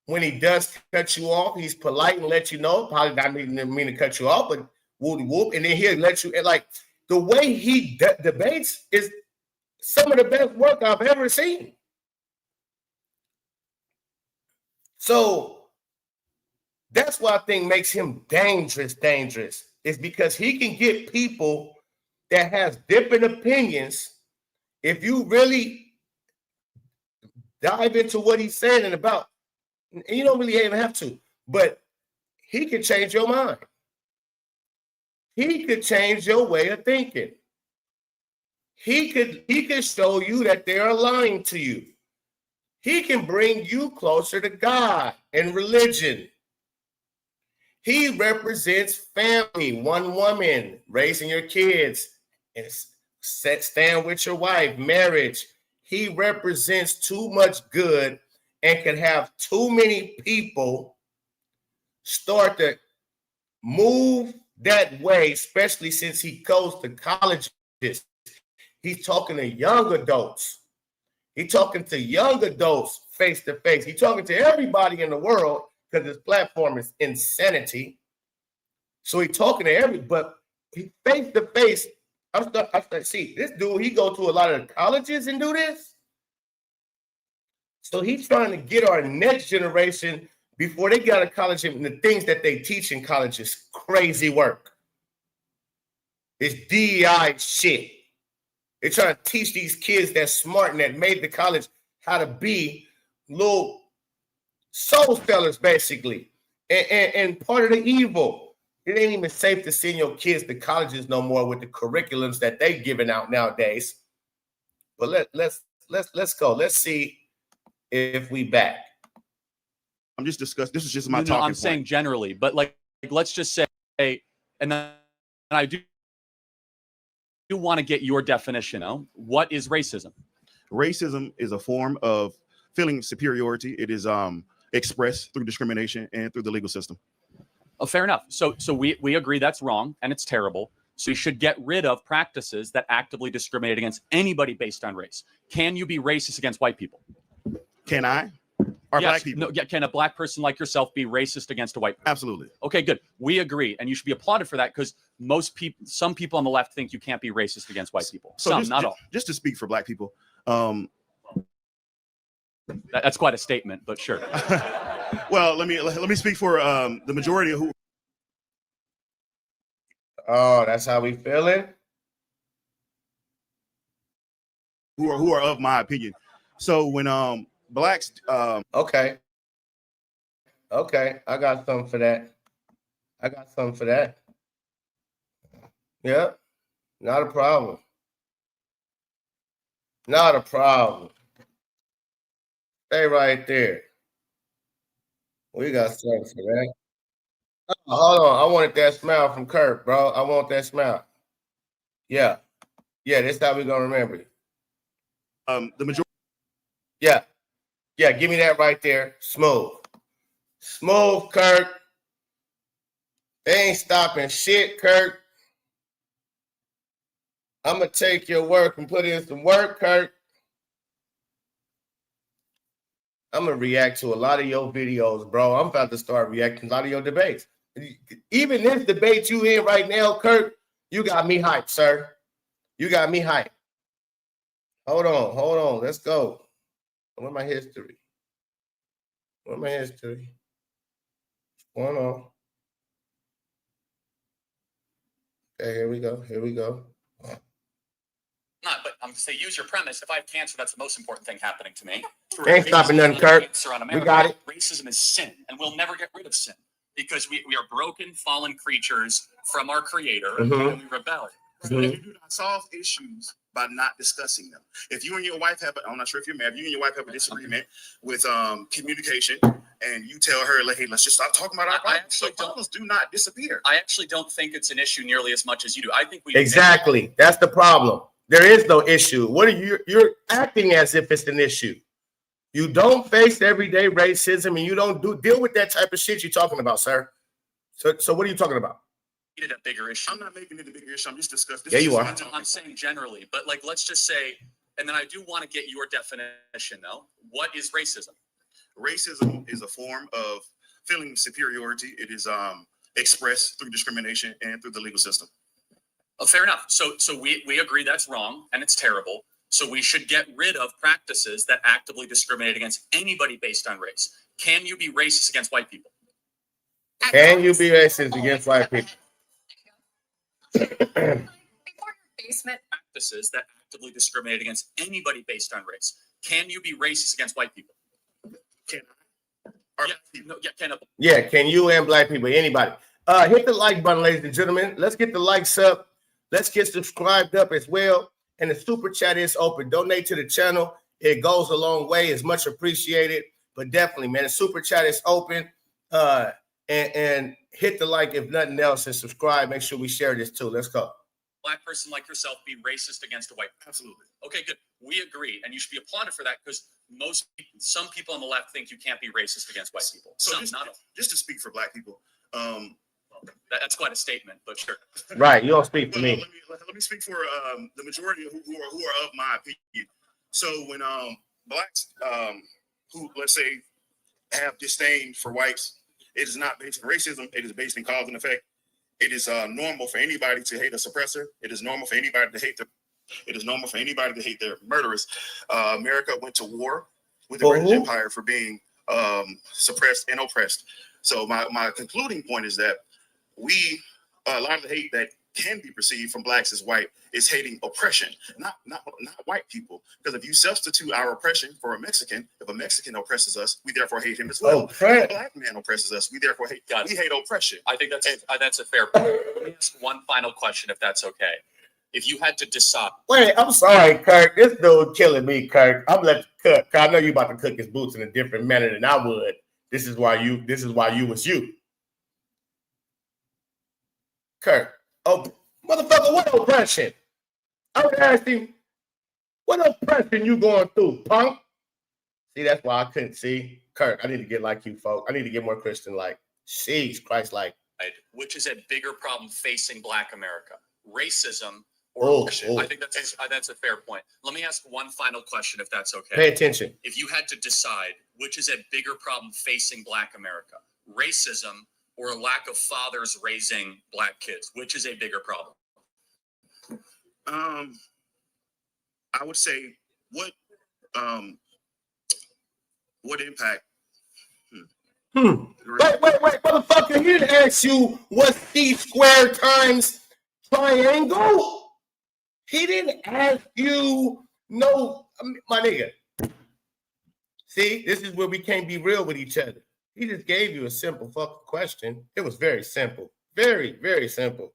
Speaker 1: When he does cut you off, he's polite and let you know. Probably not mean to cut you off, but whoop whoop. And then he'll let you, like, the way he debates is some of the best work I've ever seen. So that's what I think makes him dangerous, is because he can get people that has different opinions. If you really dive into what he's saying and about, and you don't really even have to, but he can change your mind. He could change your way of thinking. He could show you that they are lying to you. He can bring you closer to God and religion. He represents family, one woman, raising your kids, and stand with your wife, marriage. He represents too much good and can have too many people start to move that way, especially since he goes to colleges. He's talking to young adults. He's talking to young adults face to face. He's talking to everybody in the world because his platform is insanity. So he's talking to but he face to face. I start see this dude. He go to a lot of colleges and do this. So he's trying to get our next generation before they get out of college, and the things that they teach in college is crazy work. It's DEI shit. They're trying to teach these kids that's smart and that made the college how to be little soul sellers, basically. And part of the evil. It ain't even safe to send your kids to colleges no more with the curriculums that they're giving out nowadays. But let's go. Let's see if we back.
Speaker 3: I'm just discussing. This is just my talking
Speaker 2: I'm
Speaker 3: point.
Speaker 2: saying generally, but like let's just say, and then I do want to get your definition of what is racism.
Speaker 3: Racism is a form of feeling superiority. It is expressed through discrimination and through the legal system.
Speaker 2: Oh, fair enough. So we agree that's wrong and it's terrible. So you should get rid of practices that actively discriminate against anybody based on race. Can you be racist against white people?
Speaker 3: Can I? Or
Speaker 2: yes.
Speaker 3: Black people?
Speaker 2: No, yeah, can a Black person like yourself be racist against a white person?
Speaker 3: Absolutely.
Speaker 2: Okay, good. We agree. And you should be applauded for that because some people on the left think you can't be racist against white people.
Speaker 3: So
Speaker 2: not all.
Speaker 3: Just to speak for Black people.
Speaker 2: That's quite a statement, but sure.
Speaker 3: Well, let me speak for the majority of who.
Speaker 1: Oh, that's how we feeling?
Speaker 3: Who are of my opinion. So when Blacks
Speaker 1: Okay, I got something for that. Yep, not a problem. Stay right there. We got something for that. Oh, hold on, I wanted that smile from Kirk, bro. I want that smile. Yeah, this how we gonna remember you.
Speaker 3: the majority.
Speaker 1: Yeah, Yeah, give me that right there. Smooth. Smooth, Kirk. They ain't stopping shit, Kirk. I'm going to take your work and put in some work, Kirk. I'm going to react to a lot of your videos, bro. I'm about to start reacting to a lot of your debates. Even this debate you in right now, Kirk, you got me hyped, sir. You got me hyped. Hold on. Let's go. Where's my history? Where's my history? What's going on? Okay, here we go.
Speaker 2: Not, but I'm say use your premise. If I have cancer, that's the most important thing happening to me.
Speaker 1: Ain't stopping nothing, Kirk. We got it.
Speaker 2: Racism is sin, and we'll never get rid of sin because we are broken, fallen creatures from our Creator, and we rebel.
Speaker 3: And you do not solve issues by not discussing them. If you and your wife have, I'm not sure if you're married, if you and your wife have a disagreement with communication, and you tell her, like, hey, let's just stop talking about our problems. So problems do not disappear.
Speaker 2: I actually don't think it's an issue nearly as much as you do. I think we
Speaker 1: exactly. That's the problem. There is no issue. What are you're acting as if it's an issue. You don't face everyday racism, and you don't deal with that type of shit you're talking about, sir. So what are you talking about?
Speaker 2: It a bigger issue.
Speaker 3: I'm not making it a bigger issue. I'm just discussing.
Speaker 1: Yeah, you are.
Speaker 2: I'm saying generally, but like, let's just say, and then I do want to get your definition though. What is racism?
Speaker 3: Racism is a form of feeling superiority. It is expressed through discrimination and through the legal system.
Speaker 2: Oh, fair enough. So we agree that's wrong and it's terrible. So we should get rid of practices that actively discriminate against anybody based on race. Can you be racist against white people?
Speaker 1: Can you be racist against white people?
Speaker 2: Basement practices that actively discriminate against anybody based on race. Can you be racist against white people?
Speaker 3: Can
Speaker 1: can you and black people, anybody? Hit the like button, ladies and gentlemen. Let's get the likes up. Let's get subscribed up as well. And the super chat is open. Donate to the channel. It goes a long way. It's much appreciated. But definitely, man, the super chat is open. And hit the like if nothing else and subscribe. Make sure we share this too. Let's go.
Speaker 2: Black person like yourself be racist against a white person?
Speaker 3: Absolutely.
Speaker 2: Okay, good. We agree. And you should be applauded for that because some people on the left think you can't be racist against white people.
Speaker 3: So just to speak for black people,
Speaker 2: that's quite a statement, but sure.
Speaker 1: Right, you don't speak for me.
Speaker 3: Let me speak for the majority who are of my opinion. So when blacks who, let's say, have disdain for whites, it is not based on racism. It is based in cause and effect. It is normal for anybody to hate a suppressor. It is normal for anybody to hate It is normal for anybody to hate their murderers. America went to war with the British Empire for being suppressed and oppressed. So my concluding point is that a lot of the hate that can be perceived from blacks as white is hating oppression, not white people. Because if you substitute our oppression for a Mexican, if a Mexican oppresses us, we therefore hate him as well. If a black man oppresses us, we therefore hate. We hate oppression.
Speaker 2: I think that's a fair point. Let me ask one final question, if that's okay. If you had to decide.
Speaker 1: Wait, I'm sorry, Kirk. This dude killing me, Kirk. I'm gonna let you cook. I know you about to cook his boots in a different manner than I would. This is why you was you. Kirk. Oh, motherfucker, what oppression? I would ask him, what oppression you going through, punk? See, that's why I couldn't see. Kirk, I need to get like you, folk. I need to get more Christian-like. Jeez, Christ-like.
Speaker 2: Which is a bigger problem facing Black America? Racism or oppression? I think that's a fair point. Let me ask one final question, if that's okay.
Speaker 1: Pay attention.
Speaker 2: If you had to decide which is a bigger problem facing Black America, racism or a lack of fathers raising Black kids, which is a bigger problem?
Speaker 3: I would say what impact?
Speaker 1: Wait, motherfucker! He didn't ask you what C squared times triangle. He didn't ask you my nigga. See, this is where we can't be real with each other. He just gave you a simple fucking question. It was very simple. Very, very simple.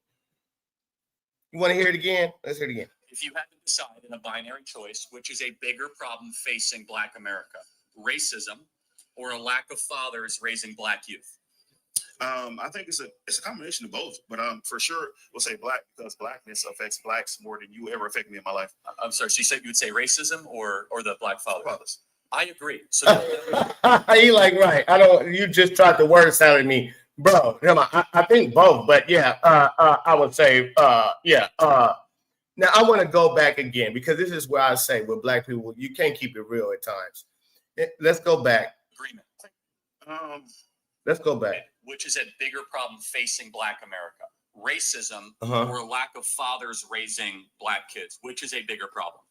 Speaker 1: You want to hear it again? Let's hear it again.
Speaker 2: If you had to decide in a binary choice, which is a bigger problem facing Black America, racism or a lack of fathers raising Black youth?
Speaker 3: I think it's a combination of both, but for sure we'll say Black because Blackness affects Blacks more than you ever affected me in my life.
Speaker 2: I'm sorry, so you would say racism or the Black fathers? I agree. So
Speaker 1: he like, right. I don't, you just tried to word salad me. Bro, I think both, but yeah, I would say, yeah. Now I want to go back again because this is where I say with black people, you can't keep it real at times. Let's go back.
Speaker 2: agreement.
Speaker 1: Let's go back.
Speaker 2: Which is a bigger problem facing Black America? Racism or lack of fathers raising Black kids? Which is a bigger problem?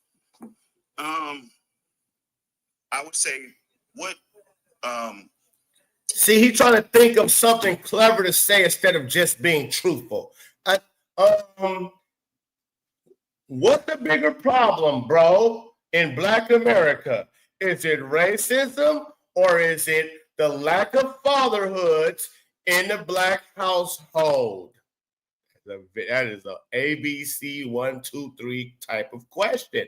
Speaker 3: I would say what
Speaker 1: See, he's trying to think of something clever to say instead of just being truthful. What's the bigger problem, bro, in Black America? Is it racism or is it the lack of fatherhoods in the Black household? That is a ABC 1, 2, 3 type of question.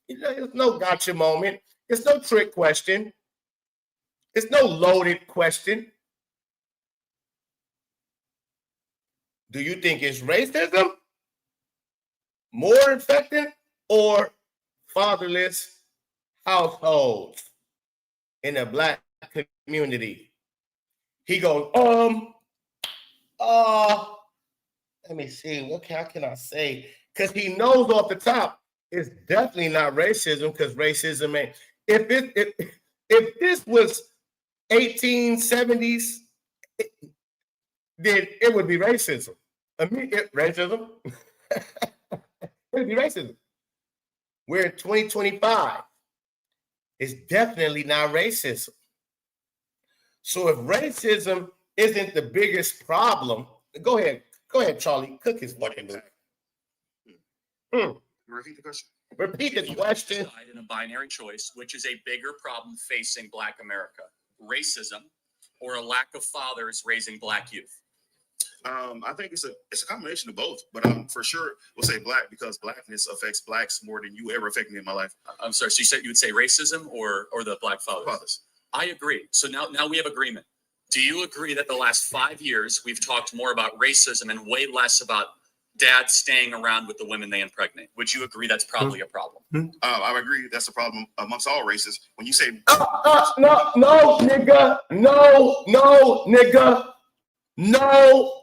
Speaker 1: It's no gotcha moment. It's no trick question. It's no loaded question. Do you think it's racism more affecting or fatherless households in the Black community? He goes, let me see. How can I say? Because he knows off the top, it's definitely not racism. Because racism ain't. If this was 1870s, then it would be racism. Racism. It would be racism. We're in 2025. It's definitely not racism. So if racism isn't the biggest problem, go ahead, Charlie. Cook his fucking
Speaker 3: repeat the question.
Speaker 1: Repeat the question.
Speaker 2: In a binary choice, which is a bigger problem facing Black America? Racism or a lack of fathers raising Black youth?
Speaker 3: I think it's a combination of both, but for sure we'll say Black because Blackness affects Blacks more than you ever affected me in my life.
Speaker 2: I'm sorry. So you said you would say racism or the Black fathers? I agree. So now we have agreement. Do you agree that the last 5 years we've talked more about racism and way less about dads staying around with the women they impregnate? Would you agree that's probably a problem?
Speaker 3: I agree that's a problem amongst all races. When you say
Speaker 1: no, nigga, no, nigga, no.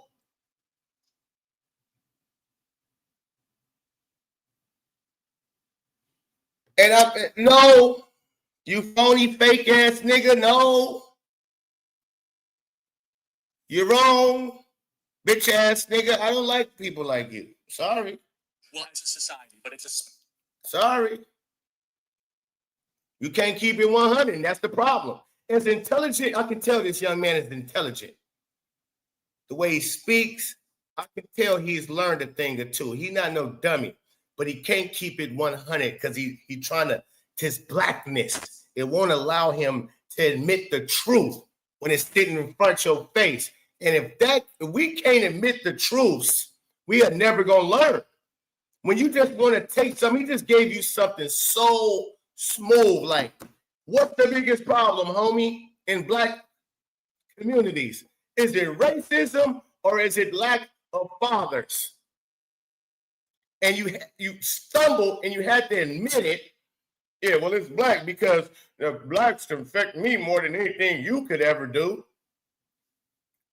Speaker 1: And no, you phony fake ass nigga, no. You're wrong, bitch ass nigga. I don't like people like you. Sorry.
Speaker 2: Well, it's a society, but it's a...
Speaker 1: Sorry. You can't keep it 100, and that's the problem. It's intelligent. I can tell this young man is intelligent. The way he speaks, I can tell he's learned a thing or two. He's not no dummy, but he can't keep it 100 because he trying to, his blackness, it won't allow him to admit the truth when it's sitting in front of your face. And if we can't admit the truths, we are never going to learn. When you just want to take something, he just gave you something so smooth. Like, what's the biggest problem, homie, in Black communities? Is it racism or is it lack of fathers? And you stumbled and you had to admit it. Yeah, well, it's Black because the Blacks affect me more than anything you could ever do.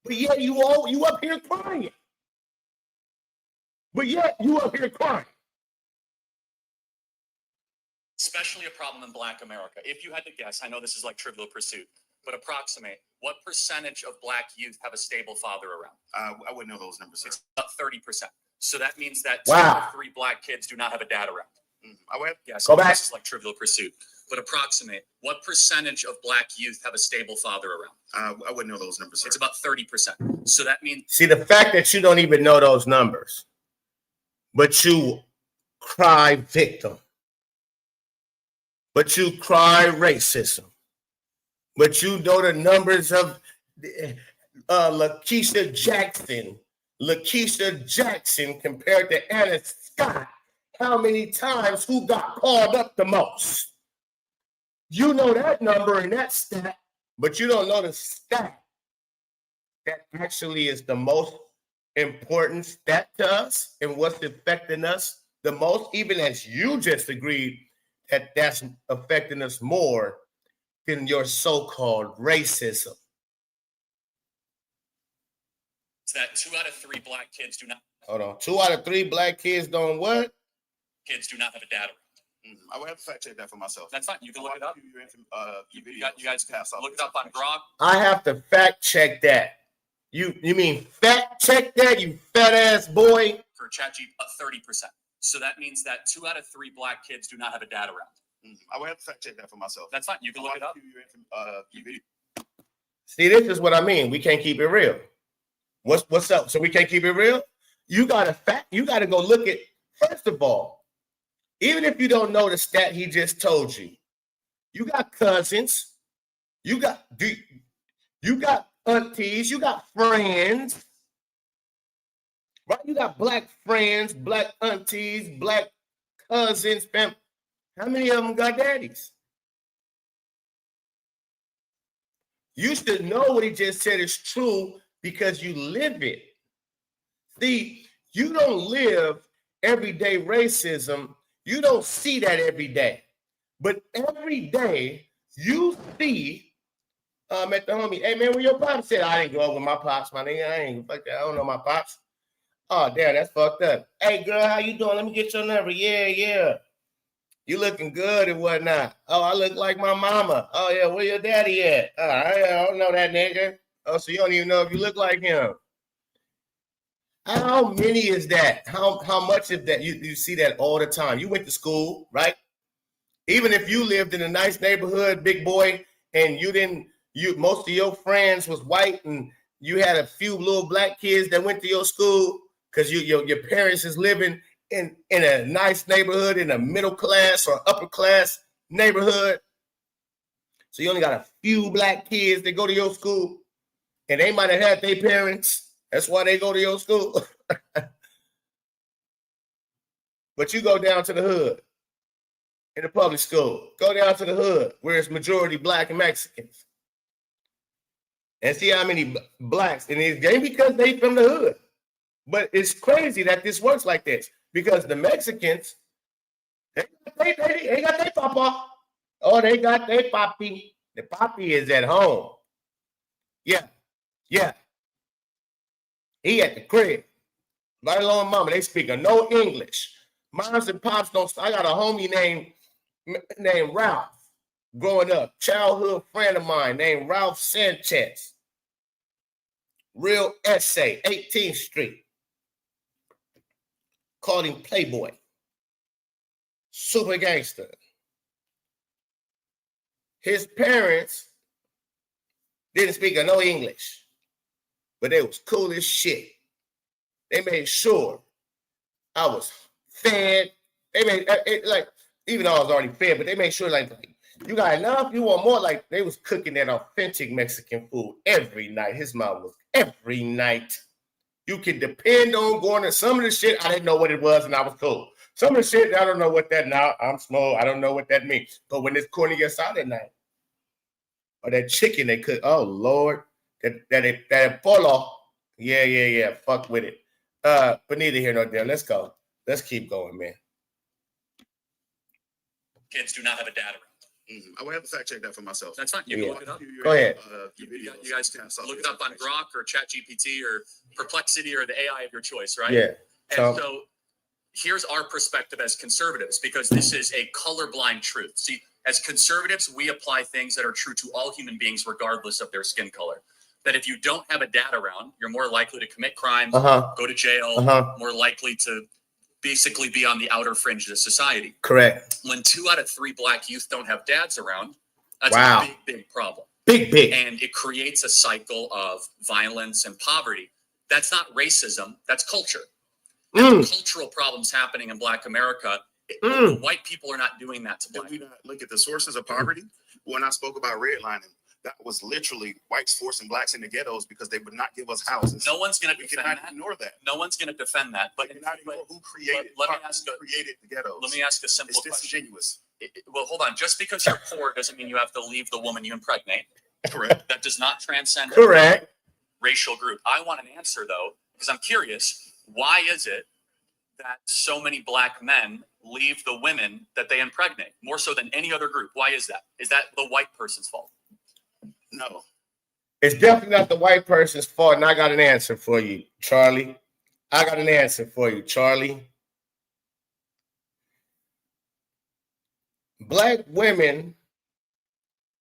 Speaker 1: But yet you up here crying.
Speaker 2: Especially a problem in Black America. If you had to guess, I know this is like Trivial Pursuit, but approximate, what percentage of Black youth have a stable father around?
Speaker 3: I wouldn't know those numbers.
Speaker 2: It's about 30%. So that means that
Speaker 1: Wow.
Speaker 2: 2 or 3 Black kids do not have a dad around.
Speaker 3: I would
Speaker 2: Yes,
Speaker 1: Go back.
Speaker 2: This is like Trivial Pursuit, but approximate, what percentage of Black youth have a stable father around?
Speaker 3: I wouldn't know those numbers.
Speaker 2: It's about 30%. So that means...
Speaker 1: See, the fact that you don't even know those numbers, but you cry victim, but you cry racism, but you know the numbers of Lakeisha Jackson compared to Anna Scott. How many times who got called up the most? You know that number and that stat, but you don't know the stat that actually is the most important stat to us and what's affecting us the most, even as you just agreed that that's affecting us more than your so-called racism?
Speaker 2: It's that 2 out of 3 black kids do not.
Speaker 1: Hold on. 2 out of 3 black kids don't what?
Speaker 2: Kids do not have a dad around.
Speaker 3: I would have to fact check that for myself.
Speaker 2: That's fine. You can look it up. You guys can
Speaker 3: pass off
Speaker 2: look it up on Grok.
Speaker 1: I have to fact check that. You mean fact check that, you fat ass boy?
Speaker 2: For ChatGPT, 30%. So that means that 2 out of 3 black kids do not have a dad around.
Speaker 3: I would have to fact check that for myself.
Speaker 2: That's fine. You can look it up.
Speaker 1: See, this is what I mean. We can't keep it real. What's up? So we can't keep it real? You gotta go look at, first of all, even if you don't know the stat he just told you, you got cousins, you got aunties, you got friends, right? You got black friends, black aunties, black cousins, fam. How many of them got daddies? You should know what he just said is true because you live it. See, you don't live everyday racism. You don't see that every day. But every day you see at the homie, hey man, where your pops at? I didn't go up with my pops, my nigga. I ain't fuck that. I don't know my pops. Oh, damn, that's fucked up. Hey girl, how you doing? Let me get your number. Yeah. You looking good and whatnot. Oh, I look like my mama. Oh yeah, where your daddy at? I don't know that nigga. Oh, so you don't even know if you look like him. How many is that? How much of that? You see that all the time. You went to school, right? Even if you lived in a nice neighborhood, big boy, and most of your friends was white, and you had a few little black kids that went to your school because your parents is living in a nice neighborhood, in a middle class or upper class neighborhood. So you only got a few black kids that go to your school, and they might have had their parents. That's why they go to your school. But you go down to the hood in the public school. Go down to the hood where it's majority black and Mexicans. And see how many blacks. And it ain't because they from the hood. But it's crazy that this works like this. Because the Mexicans, they got their papa. Oh, they got their papi. The papi is at home. Yeah. He at the crib. Right along mama. They speaking no English. Moms and pops don't. I got a homie named Ralph growing up. Childhood friend of mine named Ralph Sanchez. Real essay, 18th Street. Called him Playboy. Super gangster. His parents didn't speak no English. But they was cool as shit. They made sure I was fed. They made it like, even though I was already fed, but they made sure like you got enough, you want more. Like they was cooking that authentic Mexican food every night. His mom was every night. You can depend on going to some of the shit. I didn't know what it was, and I was cool. Some of the shit, I don't know what that now. I'm small. I don't know what that means. But when this corny gets out at night, or that chicken they cook, oh Lord. That polo, yeah, fuck with it. But neither here nor there. Let's go. Let's keep going, man.
Speaker 2: Kids do not have a dad around.
Speaker 3: I would have to fact check that for myself.
Speaker 2: That's fine. You can look it up.
Speaker 1: Go ahead.
Speaker 2: You guys can look it up on Grok or ChatGPT or Perplexity or the AI of your choice, right?
Speaker 1: Yeah.
Speaker 2: And so here's our perspective as conservatives, because this is a colorblind truth. See, as conservatives, we apply things that are true to all human beings, regardless of their skin color. That if you don't have a dad around, you're more likely to commit crimes, go to jail, more likely to basically be on the outer fringe of society.
Speaker 1: Correct.
Speaker 2: When 2 out of 3 black youth don't have dads around, that's a big problem. Big. And it creates a cycle of violence and poverty. That's not racism, that's culture. And the cultural problems happening in Black America, white people are not doing that to black people.
Speaker 3: Look at the sources of poverty. When I spoke about redlining, that was literally whites forcing blacks into ghettos because they would not give us houses.
Speaker 2: No one's going to defend that.
Speaker 3: Ignore that.
Speaker 2: No one's going to defend that. But
Speaker 3: who created the ghettos?
Speaker 2: Let me ask a simple question.
Speaker 3: It's disingenuous.
Speaker 2: Well, hold on. Just because you're poor doesn't mean you have to leave the woman you impregnate.
Speaker 3: Correct.
Speaker 2: That does not transcend racial group. I want an answer though, because I'm curious. Why is it that so many black men leave the women that they impregnate more so than any other group. Why is that? Is that the white person's fault?
Speaker 3: No.
Speaker 1: It's definitely not the white person's fault, and I got an answer for you, Charlie. I got an answer for you, Charlie. Black women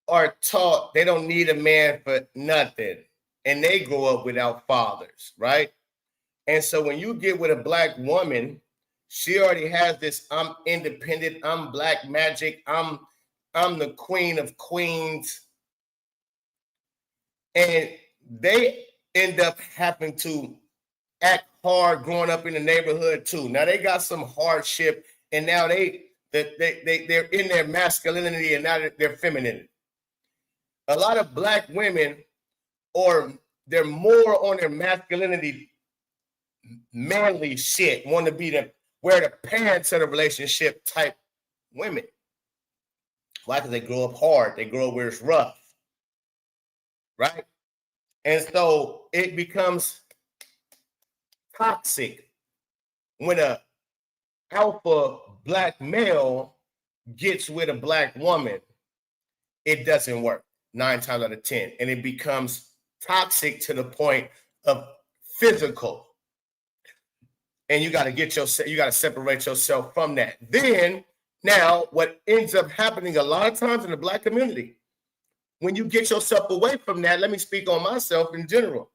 Speaker 1: are taught they don't need a man for nothing, and they grow up without fathers, right? And so when you get with a black woman, she already has this, I'm independent, I'm black magic, I'm the queen of queens. And they end up having to act hard growing up in the neighborhood too. Now they got some hardship, and now they're in their masculinity, and now they're femininity. A lot of black women, or they're more on their masculinity, manly shit, want to be where the parents of the relationship type women. Why? Because they grow up hard. They grow up where it's rough, right? And so it becomes toxic when a alpha black male gets with a black woman. It doesn't work 9 times out of 10, and it becomes toxic to the point of physical. And you got to separate yourself from that. Then now what ends up happening a lot of times in the black community, when you get yourself away from that, let me speak on myself in general.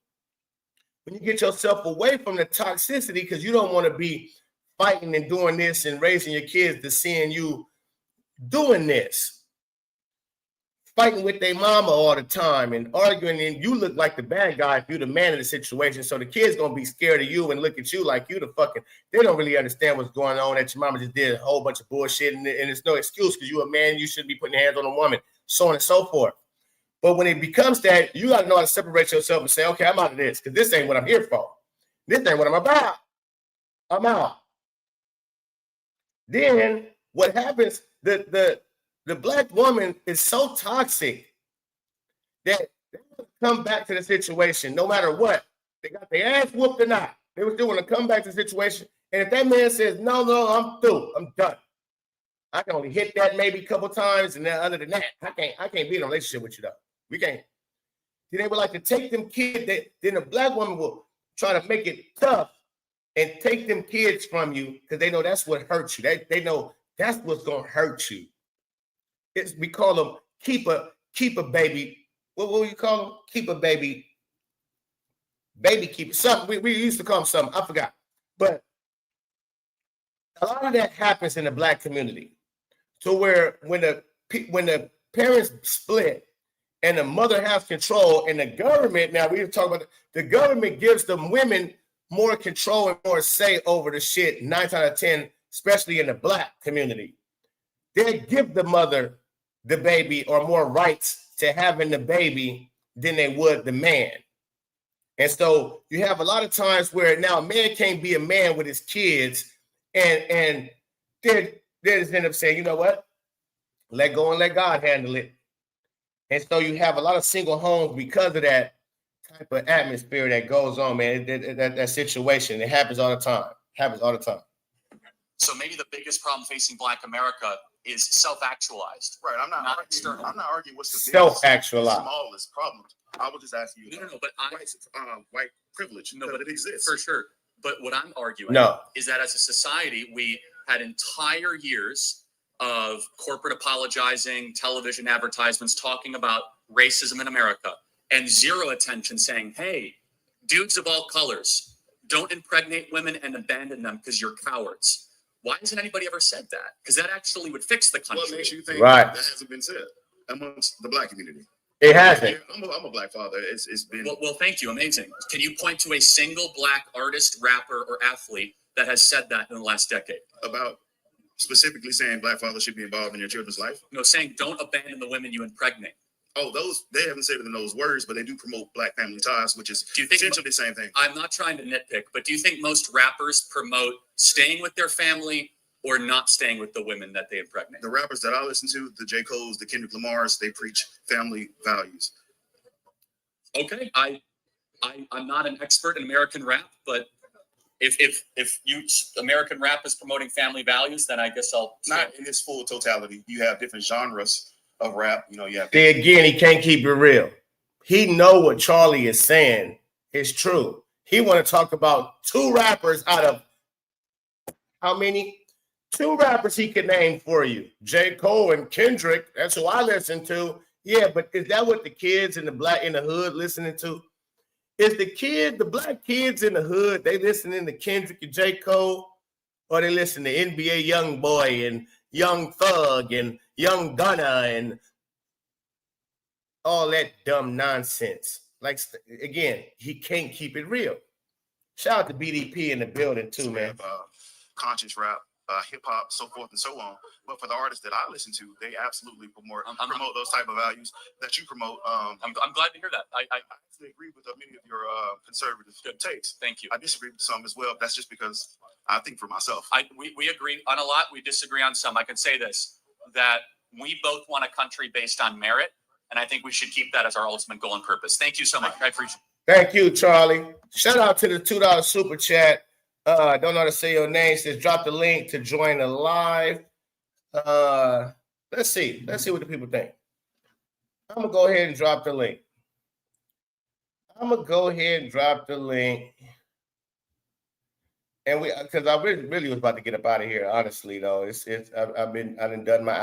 Speaker 1: When you get yourself away from the toxicity, because you don't want to be fighting and doing this and raising your kids to seeing you doing this, fighting with their mama all the time and arguing, and you look like the bad guy if you're the man in the situation. So the kid's gonna be scared of you and look at you like you the fucking, they don't really understand what's going on, that your mama just did a whole bunch of bullshit, and it's no excuse because you're a man, you shouldn't be putting your hands on a woman, so on and so forth. But when it becomes that, you gotta know how to separate yourself and say, okay, I'm out of this, because this ain't what I'm here for. This ain't what I'm about. I'm out. Then what happens, the black woman is so toxic that they want to come back to the situation no matter what. They got their ass whooped or not. They were still want to come back to the situation. And if that man says, no, I'm through, I'm done. I can only hit that maybe a couple times, and then other than that, I can't be in a relationship with you though. We can't. Then they would like to take them kids, then the black woman will try to make it tough and take them kids from you because they know that's what hurts you. They know that's what's gonna hurt you. We call them keep a baby. What will you call them? Keep a baby. Baby keeper. Something we used to call them something. I forgot. But a lot of that happens in the black community. So where when the parents split and the mother has control, and the government, now we were talking about the government gives the women more control and more say over the shit 9 times out of 10, especially in the black community. They give the mother the baby or more rights to having the baby than they would the man. And so you have a lot of times where now a man can't be a man with his kids, and they just end up saying, you know what? Let go and let God handle it. And so you have a lot of single homes because of that type of atmosphere that goes on, man. That situation, it happens all the time.
Speaker 2: So maybe the biggest problem facing Black America is self-actualized.
Speaker 3: Right. I'm not arguing what's the
Speaker 1: self-actualized
Speaker 3: smallest problem. I was just asking you.
Speaker 2: No, but
Speaker 3: white privilege.
Speaker 2: No, but
Speaker 3: it exists
Speaker 2: for sure. But what I'm arguing is that as a society, we had entire years of corporate apologizing, television advertisements talking about racism in America, and zero attention saying, hey, dudes of all colors, don't impregnate women and abandon them because you're cowards. Why hasn't anybody ever said that? Because that actually would fix the country.
Speaker 3: What makes you think that hasn't been said amongst the black community?
Speaker 1: It hasn't.
Speaker 3: I'm a black father. It's been.
Speaker 2: Well, thank you. Amazing. Can you point to a single black artist, rapper, or athlete that has said that in the last decade?
Speaker 3: About specifically saying black fathers should be involved in your children's life?
Speaker 2: No, saying don't abandon the women you impregnate.
Speaker 3: Oh, they haven't said it in those words, but they do promote black family ties, which is essentially the same thing.
Speaker 2: I'm not trying to nitpick, but do you think most rappers promote staying with their family or not staying with the women that they impregnate?
Speaker 3: The rappers that I listen to, the J. Cole's, the Kendrick Lamar's, they preach family values.
Speaker 2: Okay, I'm not an expert in American rap, but if American rap is promoting family values, then I guess I'll
Speaker 3: not in its full totality. You have different genres of rap. You know, you have.
Speaker 1: See, again, he can't keep it real. He know what Charlie is saying is true. He want to talk about 2 rappers out of how many? 2 rappers he could name for you. J. Cole and Kendrick. That's who I listen to. Yeah, but is that what the kids in the hood listening to? Is the black kids in the hood, they listening to Kendrick and J. Cole, or they listen to NBA Young Boy and Young Thug and Young Gunna and all that dumb nonsense? Like, again, he can't keep it real. Shout out to BDP in the building too, man.
Speaker 3: Conscious rap, hip hop, so forth and so on. But for the artists that I listen to, they absolutely promote those type of values that you promote. I'm
Speaker 2: glad to hear that. I
Speaker 3: actually agree with many of your conservative takes.
Speaker 2: Thank you.
Speaker 3: I disagree with some as well. That's just because I think for myself.
Speaker 2: We agree on a lot. We disagree on some. I can say this, that we both want a country based on merit, and I think we should keep that as our ultimate goal and purpose. Thank you so much. I appreciate it.
Speaker 1: Thank you, Charlie. Shout out to the $2 super chat. Don't know how to say your name. Says drop the link to join the live. Let's see what the people think. I'm gonna go ahead and drop the link. And because I really was about to get up out of here. Honestly, though, I've done my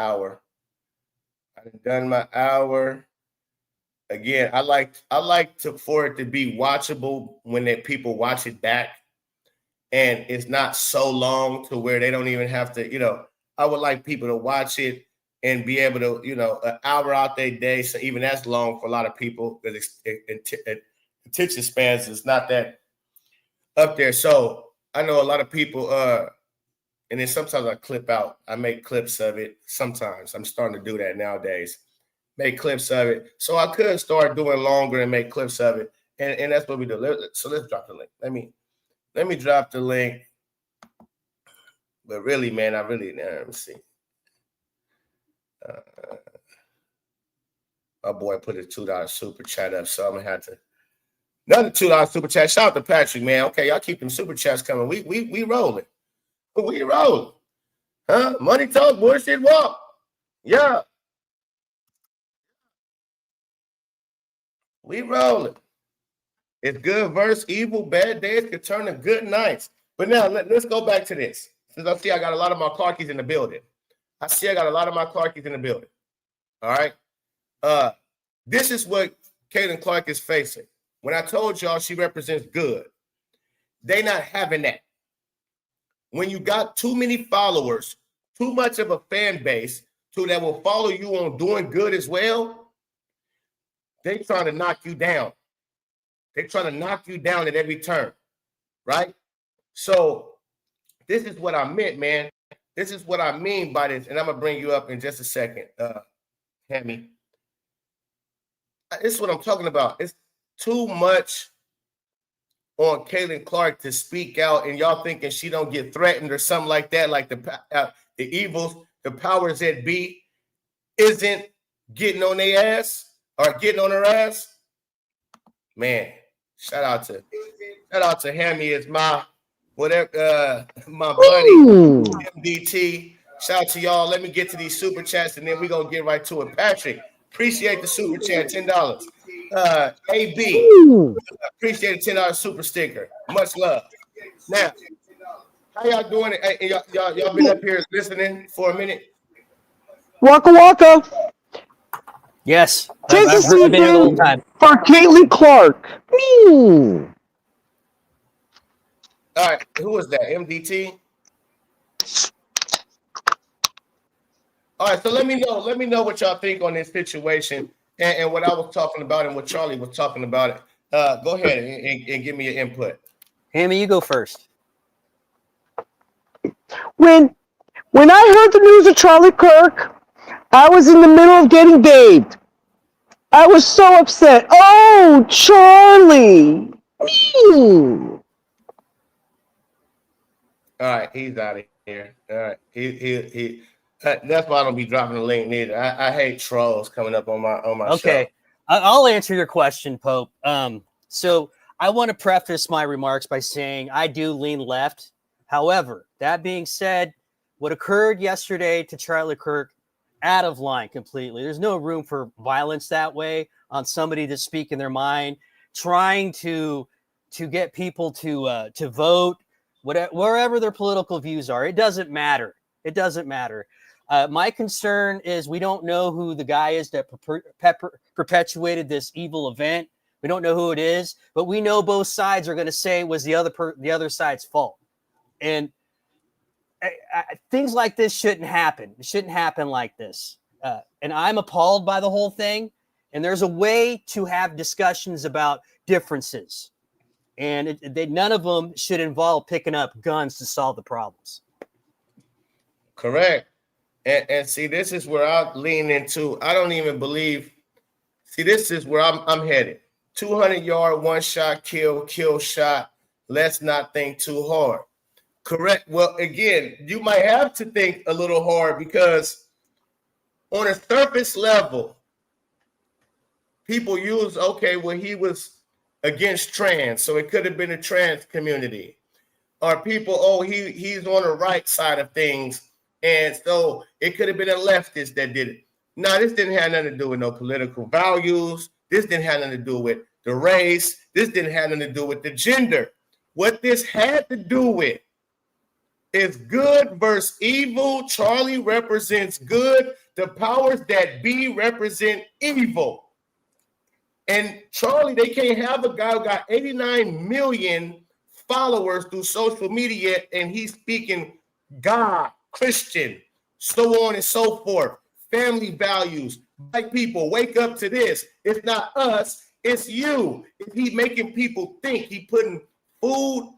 Speaker 1: hour. Again, I like for it to be watchable when people watch it back. And it's not so long to where they don't even have to, I would like people to watch it and be able to, an hour out their day. So even that's long for a lot of people because attention spans is not that up there. So I know a lot of people, and then sometimes I clip out. I make clips of it. Sometimes I'm starting to do that nowadays. Make clips of it. So I could start doing longer and make clips of it. And that's what we do. So let's drop the link. Let me drop the link. But really, man, let me see. My boy put a $2 super chat up, so I'm gonna have to another $2 super chat. Shout out to Patrick, man. Okay, y'all keep them super chats coming. We rolling. We rolling. Huh? Money talk, bullshit walk. Yeah. We rolling. It's good versus evil. Bad days could turn to good nights. But now let's go back to this. Since I see I got a lot of my Clarkies in the building. All right. This is what Caitlin Clark is facing. When I told y'all she represents good, they not having that. When you got too many followers, too much of a fan base that will follow you on doing good as well, they trying to knock you down. They're trying to knock you down at every turn, right? So this is what I meant, man. This is what I mean by this, and I'm going to bring you up in just a second, Hammy. This is what I'm talking about. It's too much on Caitlin Clark to speak out, and y'all thinking she don't get threatened or something like that, like the evils, the powers that be, isn't getting on their ass or getting on her ass. Man, shout out to Hammy is my buddy MDT. Shout out to y'all. Let me get to these super chats and then we're gonna get right to it. Patrick, appreciate the super chat, $10. AB, appreciate the $10 super sticker. Much love. Now, how y'all doing? Hey, y'all been up here listening for a minute?
Speaker 7: Waka waka.
Speaker 6: Yes.
Speaker 7: Take a
Speaker 6: I've
Speaker 7: seat
Speaker 6: been here the whole time.
Speaker 7: for Caitlin Clark.
Speaker 1: All right, who was that? MDT? All right, so let me know what y'all think on this situation and what I was talking about and what Charlie was talking about it. Go ahead and give me your input.
Speaker 6: Hammy, you go first.
Speaker 7: When I heard the news of Charlie Kirk, I was in the middle of getting bathed. I was so upset. Oh, Charlie.
Speaker 1: All right, he's out of here. All right, he. That's why I don't be dropping the link neither. I hate trolls coming up on my show.
Speaker 6: Okay, I'll answer your question, Pope. So I want to preface my remarks by saying I do lean left. However, that being said, what occurred yesterday to Charlie Kirk, out of line completely. There's no room for violence that way on somebody to speak in their mind, trying to get people to vote, wherever their political views are. It doesn't matter. It doesn't matter. My concern is we don't know who the guy is that perpetuated this evil event. We don't know who it is, but we know both sides are going to say it was the other side's fault. And things like this shouldn't happen. It shouldn't happen like this. And I'm appalled by the whole thing. And there's a way to have discussions about differences. And none of them should involve picking up guns to solve the problems.
Speaker 1: Correct. And see, this is where I lean into. I don't even believe. See, this is where I'm headed. 200-yard, one shot, kill shot. Let's not think too hard. Correct. Well, again, you might have to think a little hard because on a surface level, people use, okay, well, he was against trans, so it could have been a trans community. Or people, oh, he's on the right side of things, and so it could have been a leftist that did it. No, this didn't have nothing to do with no political values. This didn't have nothing to do with the race. This didn't have nothing to do with the gender. What this had to do with is good versus evil. Charlie represents good. The powers that be represent evil. And Charlie, they can't have a guy who got 89 million followers through social media and he's speaking God, Christian, so on and so forth. Family values. Black people, wake up to this. It's not us, it's you. If he making people think, he putting food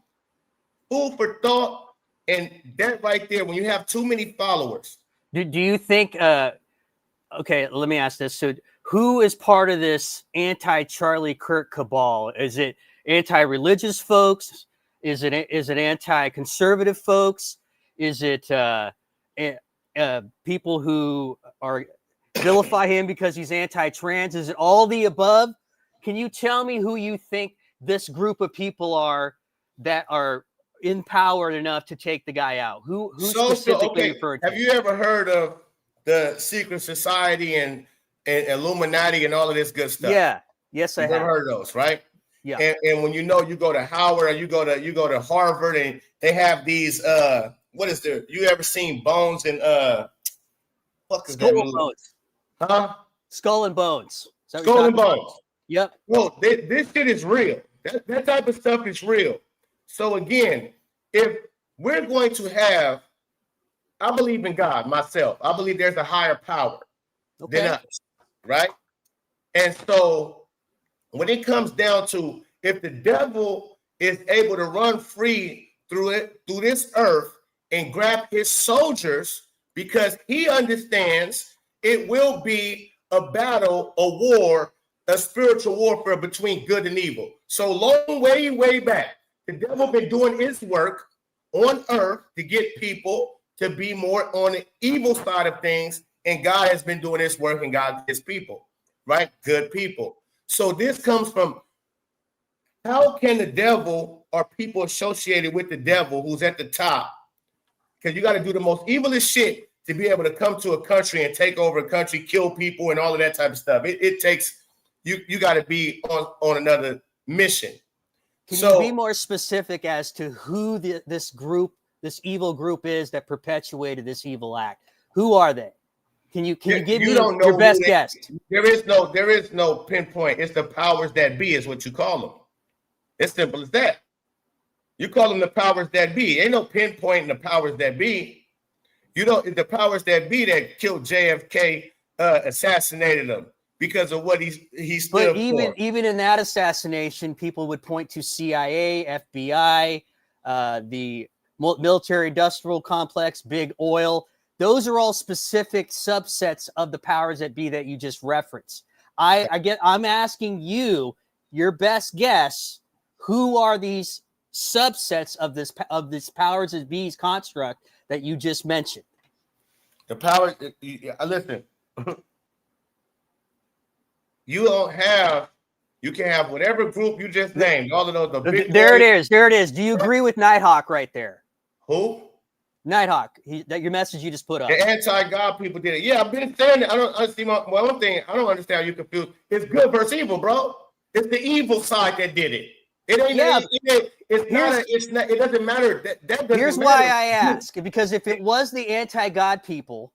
Speaker 1: for thought. And that right there, when you have too many followers.
Speaker 6: Do you think, okay, let me ask this. So who is part of this anti-Charlie Kirk cabal? Is it anti-religious folks? Is it anti-conservative folks? Is it people who are vilify him because he's anti-trans? Is it all the above? Can you tell me who you think this group of people are that are empowered enough to take the guy out? Who specifically referred to?
Speaker 1: Have you ever heard of the secret society and Illuminati and all of this good stuff?
Speaker 6: Yeah. Yes, I have.
Speaker 1: You've never heard of those, right?
Speaker 6: Yeah.
Speaker 1: And when you go to Howard or you go to Harvard and they have these what is there? You ever seen Bones and fuck is
Speaker 6: Skull
Speaker 1: that
Speaker 6: and Bones?
Speaker 1: Huh?
Speaker 6: Skull and Bones.
Speaker 1: Skull and Bones.
Speaker 6: Yep.
Speaker 1: Well, this shit is real. That type of stuff is real. So again, if we're going to have, I believe in God myself. I believe there's a higher power than us, right? And so when it comes down to if the devil is able to run free through this earth and grab his soldiers, because he understands it will be a battle, a war, a spiritual warfare between good and evil. So long way back, the devil been doing his work on earth to get people to be more on the evil side of things, and God has been doing his work and God his people, right? Good people. So this comes from how can the devil or people associated with the devil who's at the top, because you got to do the most evilest shit to be able to come to a country and take over a country, kill people and all of that type of stuff. It takes, you got to be on another mission.
Speaker 6: Can you be more specific as to who this evil group is that perpetuated this evil act? Who are they? Can you give me your best guess?
Speaker 1: There is no pinpoint. It's the powers that be is what you call them. It's simple as that. You call them the powers that be. Ain't no pinpoint in the powers that be. You know, it's the powers that be that killed JFK, assassinated him because of what he stood for.
Speaker 6: Even in that assassination, people would point to CIA, FBI, the military-industrial complex, big oil. Those are all specific subsets of the powers that be that you just referenced. I'm asking you your best guess. Who are these subsets of this powers that be's construct that you just mentioned?
Speaker 1: The powers. Listen. You don't have You can have whatever group you just named. All of those. The big
Speaker 6: There it
Speaker 1: boys.
Speaker 6: is. There it is. Do you agree with Nighthawk right there?
Speaker 1: Who?
Speaker 6: Nighthawk. That your message you just put up.
Speaker 1: The anti-God people did it. Yeah, I've been saying it. I don't understand. One thing I don't understand how you confused. It's good versus evil, bro. It's the evil side that did it. It ain't.
Speaker 6: Yeah.
Speaker 1: It's not. It's not. It doesn't matter. That doesn't
Speaker 6: Here's
Speaker 1: matter.
Speaker 6: why I ask. Because if it was the anti-God people,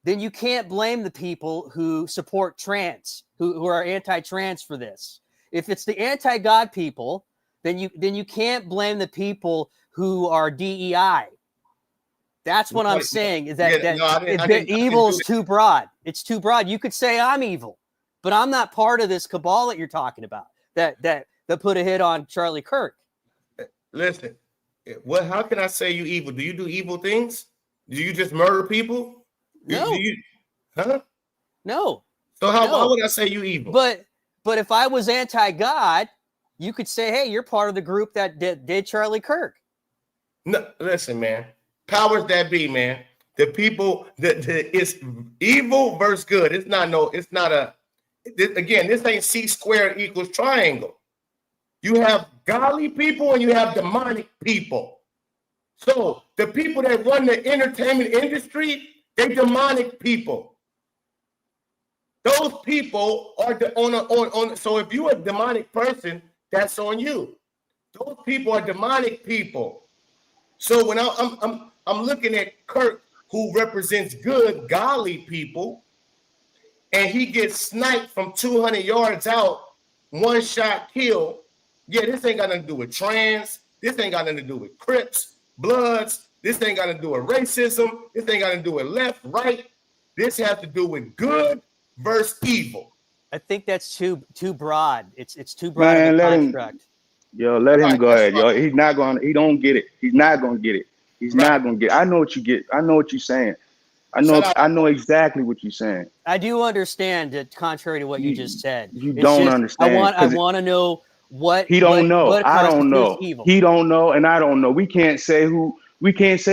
Speaker 6: then you can't blame the people who support trans, who are anti-trans for this. If it's the anti-God people, then you can't blame the people who are DEI. That's what I'm saying. Is that evil is too broad. It's too broad. You could say I'm evil, but I'm not part of this cabal that you're talking about. That put a hit on Charlie Kirk.
Speaker 1: Listen, how can I say you evil? Do you do evil things? Do you just murder people?
Speaker 6: No.
Speaker 1: Huh?
Speaker 6: No.
Speaker 1: So why would I say you evil?
Speaker 6: But if I was anti-God, you could say, hey, you're part of the group that did Charlie Kirk.
Speaker 1: No, listen, man. Powers that be, man. The people it's evil versus good. This ain't C squared equals triangle. You have godly people and you have demonic people. So the people that run the entertainment industry, they demonic people. Those people are so if you're a demonic person, that's on you. Those people are demonic people. So when I'm looking at Kirk, who represents good, godly people, and he gets sniped from 200 yards out, one shot kill. Yeah, this ain't got nothing to do with trans. This ain't got nothing to do with Crips, Bloods. This ain't got to do with racism. This ain't got to do with left, right. This has to do with good versus evil.
Speaker 6: I think that's too broad. It's too broad of a construct.
Speaker 8: Let him go ahead. Yo, he don't get it. He's not gonna get it. He's not gonna get it. I know what you get. I know what you're saying. I know exactly what you're saying.
Speaker 6: I do understand that, contrary to what you just said.
Speaker 8: You don't understand.
Speaker 6: I want to know what
Speaker 8: he don't know. I don't know.
Speaker 6: Evil.
Speaker 8: He don't know, and I don't know. We can't say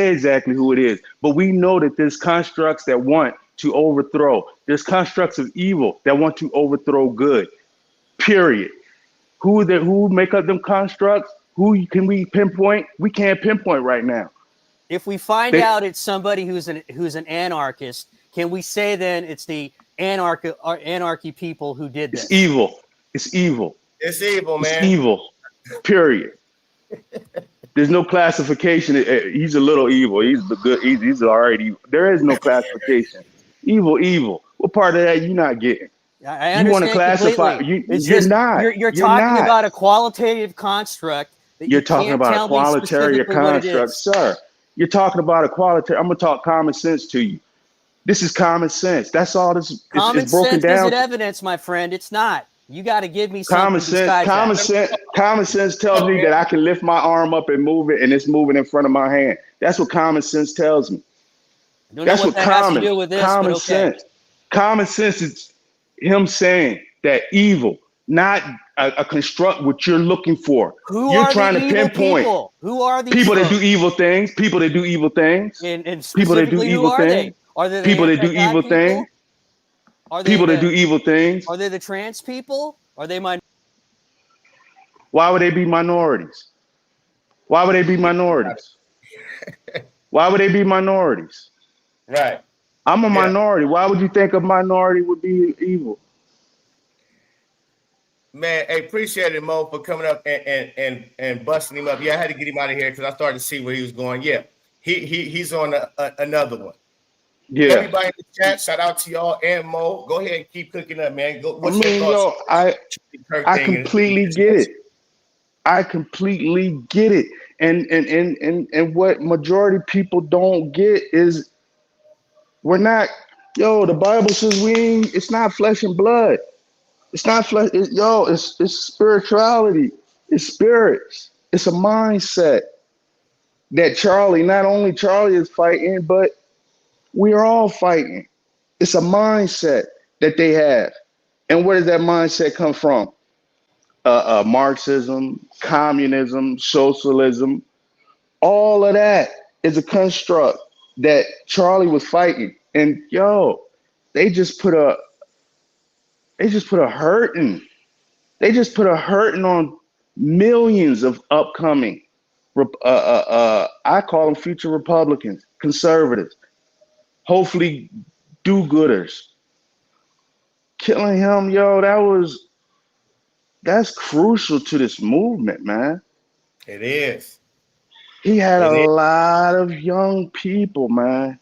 Speaker 8: exactly who it is, but we know that there's constructs that want to overthrow. There's constructs of evil that want to overthrow good. Period. Who make up them constructs? Who can we pinpoint? We can't pinpoint right now.
Speaker 6: If we find out it's somebody who's an anarchist, can we say then it's the anarchy people who did this?
Speaker 8: It's evil. It's evil.
Speaker 1: It's evil, man.
Speaker 8: It's evil. Period. There's no classification. He's a little evil. He's the good. He's already evil. There is no classification. Evil. What part of that you not getting?
Speaker 6: I understand. You want to classify?
Speaker 8: You're not.
Speaker 6: You're talking about a qualitative construct.
Speaker 8: You're talking about a qualitative construct, sir. You're talking about a qualitative. I'm gonna talk common sense to you. This is common sense. That's all this is broken down.
Speaker 6: Isn't evidence, my friend. It's not. You got to give me something.
Speaker 8: Common sense tells me that I can lift my arm up and move it, and it's moving in front of my hand. That's what common sense tells me. That's what common sense. Common sense is him saying that evil, not a construct what you're looking for. You're trying to pinpoint.
Speaker 6: Who are these
Speaker 8: people that do evil things? People that do evil things.
Speaker 6: And
Speaker 8: people that do evil things.
Speaker 6: Are they
Speaker 8: people that do evil things? People that do evil things.
Speaker 6: Are they the trans people? Are they minorities?
Speaker 8: Why would they be minorities? Why would they be minorities? Why would they be minorities?
Speaker 1: Right.
Speaker 8: I'm a minority. Why would you think a minority would be evil?
Speaker 1: Man, I appreciate it, Mo, for coming up and busting him up. Yeah, I had to get him out of here because I started to see where he was going. Yeah, he's on another one.
Speaker 8: Yeah.
Speaker 1: Everybody in the chat, shout out to y'all and Mo. Go ahead and keep cooking up, man.
Speaker 8: What's your thoughts? I completely get it. I completely get it. And what majority people don't get is we're not, the Bible says it's not flesh and blood. It's not flesh. It's spirituality. It's spirits. It's a mindset that not only Charlie is fighting, but we are all fighting. It's a mindset that they have. And where does that mindset come from? Marxism, communism, socialism, all of that is a construct that Charlie was fighting. And they just put a hurting They just put a hurting on millions of upcoming, I call them future Republicans, conservatives, hopefully do-gooders. Killing him, yo, that's crucial to this movement, man.
Speaker 1: It is.
Speaker 8: He had a
Speaker 1: It is.
Speaker 8: lot of young people, man.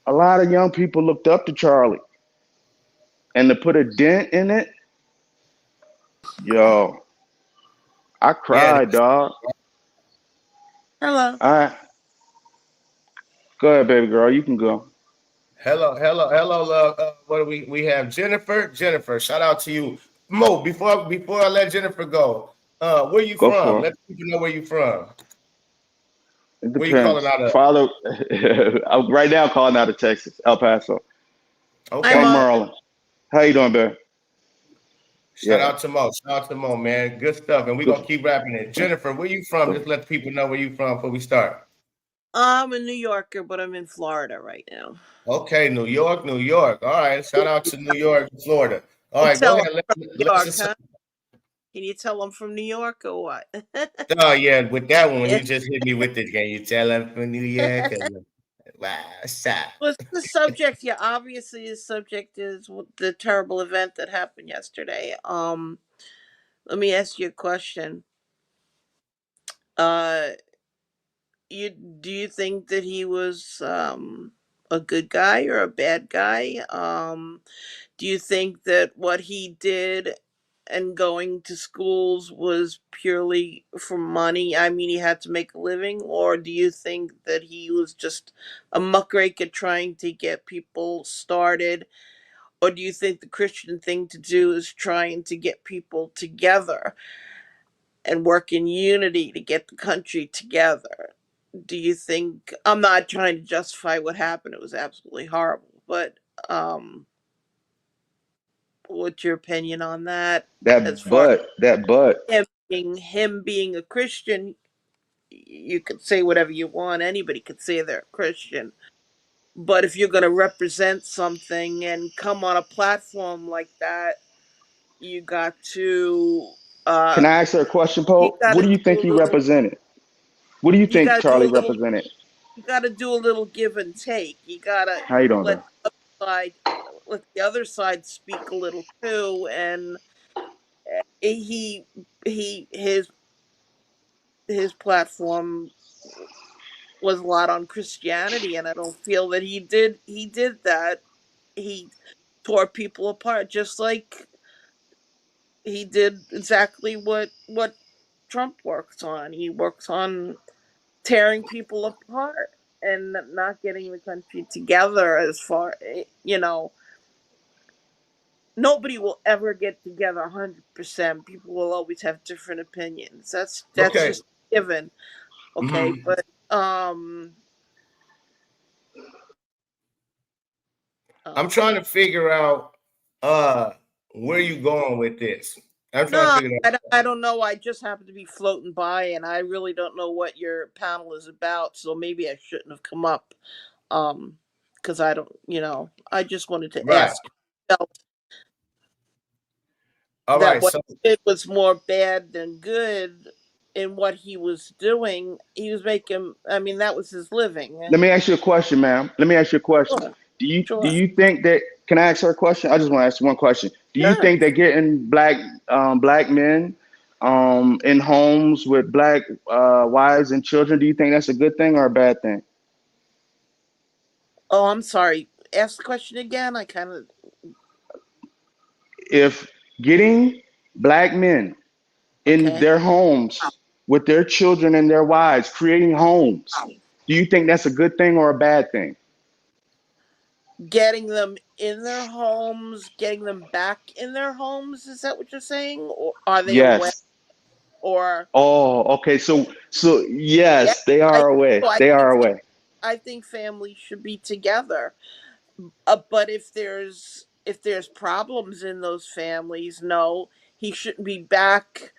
Speaker 8: A lot of young people looked up to Charlie. And to put a dent in it, yo, I
Speaker 1: Yeah.
Speaker 8: cried, dog.
Speaker 9: Hello.
Speaker 8: All right. Go ahead, baby girl. You can go.
Speaker 1: Hello, love. What do we have? Jennifer, shout out to you. Mo, before I let Jennifer go, where you
Speaker 8: Go
Speaker 1: from?
Speaker 8: for it.
Speaker 1: Let people know where you from.
Speaker 8: It
Speaker 1: Where you calling
Speaker 8: depends.
Speaker 1: out of?
Speaker 8: Father, I'm right now calling out of Texas, El Paso,
Speaker 1: Okay.
Speaker 9: I'm
Speaker 8: from Maryland. How you doing, babe?
Speaker 1: Shout
Speaker 8: Yeah.
Speaker 1: out to Mo. Shout out to Mo, man. Good stuff. And we're
Speaker 8: Good.
Speaker 1: gonna keep rapping it. Jennifer, where you from? Just let people know where you from before we start.
Speaker 9: I'm a New Yorker, but I'm in Florida right now.
Speaker 1: Okay, New York, New York. All right. Shout out to New York, Florida. All
Speaker 9: You
Speaker 1: right, go
Speaker 9: tell
Speaker 1: ahead.
Speaker 9: them from New
Speaker 1: Let's
Speaker 9: York,
Speaker 1: just
Speaker 9: huh? Can you tell them from New York or what?
Speaker 1: oh yeah, with that one,
Speaker 9: Yeah.
Speaker 1: you just hit me with it. Can you tell them from New York? Wow, stop.
Speaker 9: What's the subject? Yeah, obviously the subject is the terrible event that happened yesterday. Let me ask you a question. Uh, do you think that he was a good guy or a bad guy? Do you think that what he did and going to schools was purely for money? I mean, he had to make a living, or do you think that he was just a muckraker trying to get people started? Or do you think the Christian thing to do is trying to get people together and work in unity to get the country together? Do you think, I'm not trying to justify what happened, it was absolutely horrible, but what's your opinion on that? As far as
Speaker 8: That butt.
Speaker 9: him being a Christian, you could say whatever you want. Anybody could say they're a Christian. But if you're going to represent something and come on a platform like that, you got to
Speaker 8: Can
Speaker 9: uh
Speaker 8: I ask her a question,
Speaker 9: you
Speaker 8: Pope?
Speaker 9: got
Speaker 8: What
Speaker 9: to
Speaker 8: do you
Speaker 9: do
Speaker 8: think
Speaker 9: a
Speaker 8: he
Speaker 9: little
Speaker 8: represented? What do you
Speaker 9: you
Speaker 8: think
Speaker 9: got to do
Speaker 8: Charlie
Speaker 9: a little
Speaker 8: represented?
Speaker 9: you got to do a little give and take. You got to
Speaker 8: How you doing,
Speaker 9: let
Speaker 8: bro?
Speaker 9: the other side let the other side speak a little too. And he he his platform was a lot on Christianity, and I don't feel that he did that. He tore people apart, just like he did exactly what Trump works on. He works on tearing people apart and not getting the country together. As far, nobody will ever get together 100%. People will always have different opinions. That's
Speaker 1: Okay.
Speaker 9: just given. Okay,
Speaker 1: Mhm.
Speaker 9: but
Speaker 1: I'm
Speaker 9: um
Speaker 1: trying to figure out where you going with this. I'm trying to
Speaker 9: no,
Speaker 1: figure it out.
Speaker 9: I don't know. I just happen to be floating by, and I really don't know what your panel is about. So maybe I shouldn't have come up. Because I don't, I just wanted to
Speaker 1: Right.
Speaker 9: ask. Felt
Speaker 1: All
Speaker 9: that
Speaker 1: right.
Speaker 9: what
Speaker 1: So
Speaker 9: he did was more bad than good in what he was doing. He was making. I mean, that was his living.
Speaker 8: Let me ask you a question, ma'am. Let me ask you a question.
Speaker 9: Sure,
Speaker 8: Do
Speaker 9: sure,
Speaker 8: you think that? Can I ask her a question? I just want to ask you one question. Do you
Speaker 9: sure.
Speaker 8: think that getting black men in homes with black wives and children, do you think that's a good thing or a bad thing?
Speaker 9: Oh, I'm sorry. Ask the question again. I kind of
Speaker 8: If getting black men in
Speaker 9: okay.
Speaker 8: their homes with their children and their wives, creating homes, do you think that's a good thing or a bad thing?
Speaker 9: Getting them in their homes, getting them back in their homes. Is that what you're saying, or are they away?
Speaker 8: Yes.
Speaker 9: Or
Speaker 8: Oh, okay. So
Speaker 9: yeah,
Speaker 8: yes, they
Speaker 9: I
Speaker 8: are away.
Speaker 9: so I
Speaker 8: They are
Speaker 9: think
Speaker 8: away.
Speaker 9: I think families should be together. But if there's problems in those families, no, he shouldn't be back.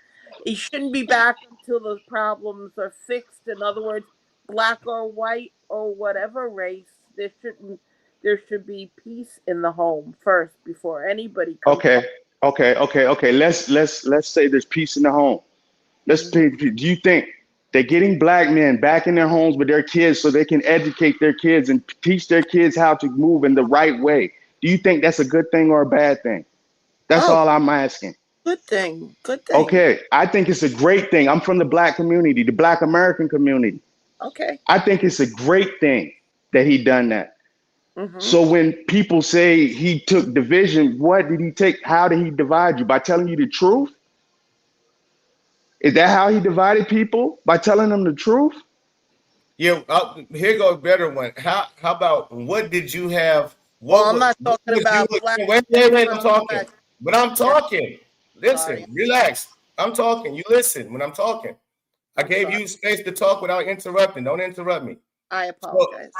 Speaker 9: He shouldn't be back until those problems are fixed. In other words, black or white or whatever race, there should be peace in the home first before anybody comes
Speaker 8: Okay.
Speaker 9: up.
Speaker 8: Okay. Let's say there's peace in the home. Do you think they're getting black men back in their homes with their kids so they can educate their kids and teach their kids how to move in the right way? Do you think that's a good thing or a bad thing? That's
Speaker 9: Oh,
Speaker 8: all I'm asking.
Speaker 9: good thing. Good thing.
Speaker 8: Okay, I think it's a great thing. I'm from the black community, the black American community.
Speaker 9: Okay.
Speaker 8: I think it's a great thing that he done that.
Speaker 9: Mm-hmm.
Speaker 8: So when people say he took division, what did he take? How did he divide you? By telling you the truth? Is that how he divided people? By telling them the truth?
Speaker 1: Yeah, here goes a better one. How about what did you have?
Speaker 9: Well,
Speaker 1: What
Speaker 9: I'm
Speaker 1: was
Speaker 9: not
Speaker 1: what
Speaker 9: talking
Speaker 1: was you?
Speaker 9: about black.
Speaker 1: Wait, I'm talking. But I'm
Speaker 9: Yeah.
Speaker 1: talking. Listen,
Speaker 9: Sorry.
Speaker 1: relax. I'm talking. You listen when I'm talking. I
Speaker 9: I'm
Speaker 1: gave
Speaker 9: sorry.
Speaker 1: you space to talk without interrupting. Don't interrupt me.
Speaker 9: I
Speaker 1: So
Speaker 9: apologize.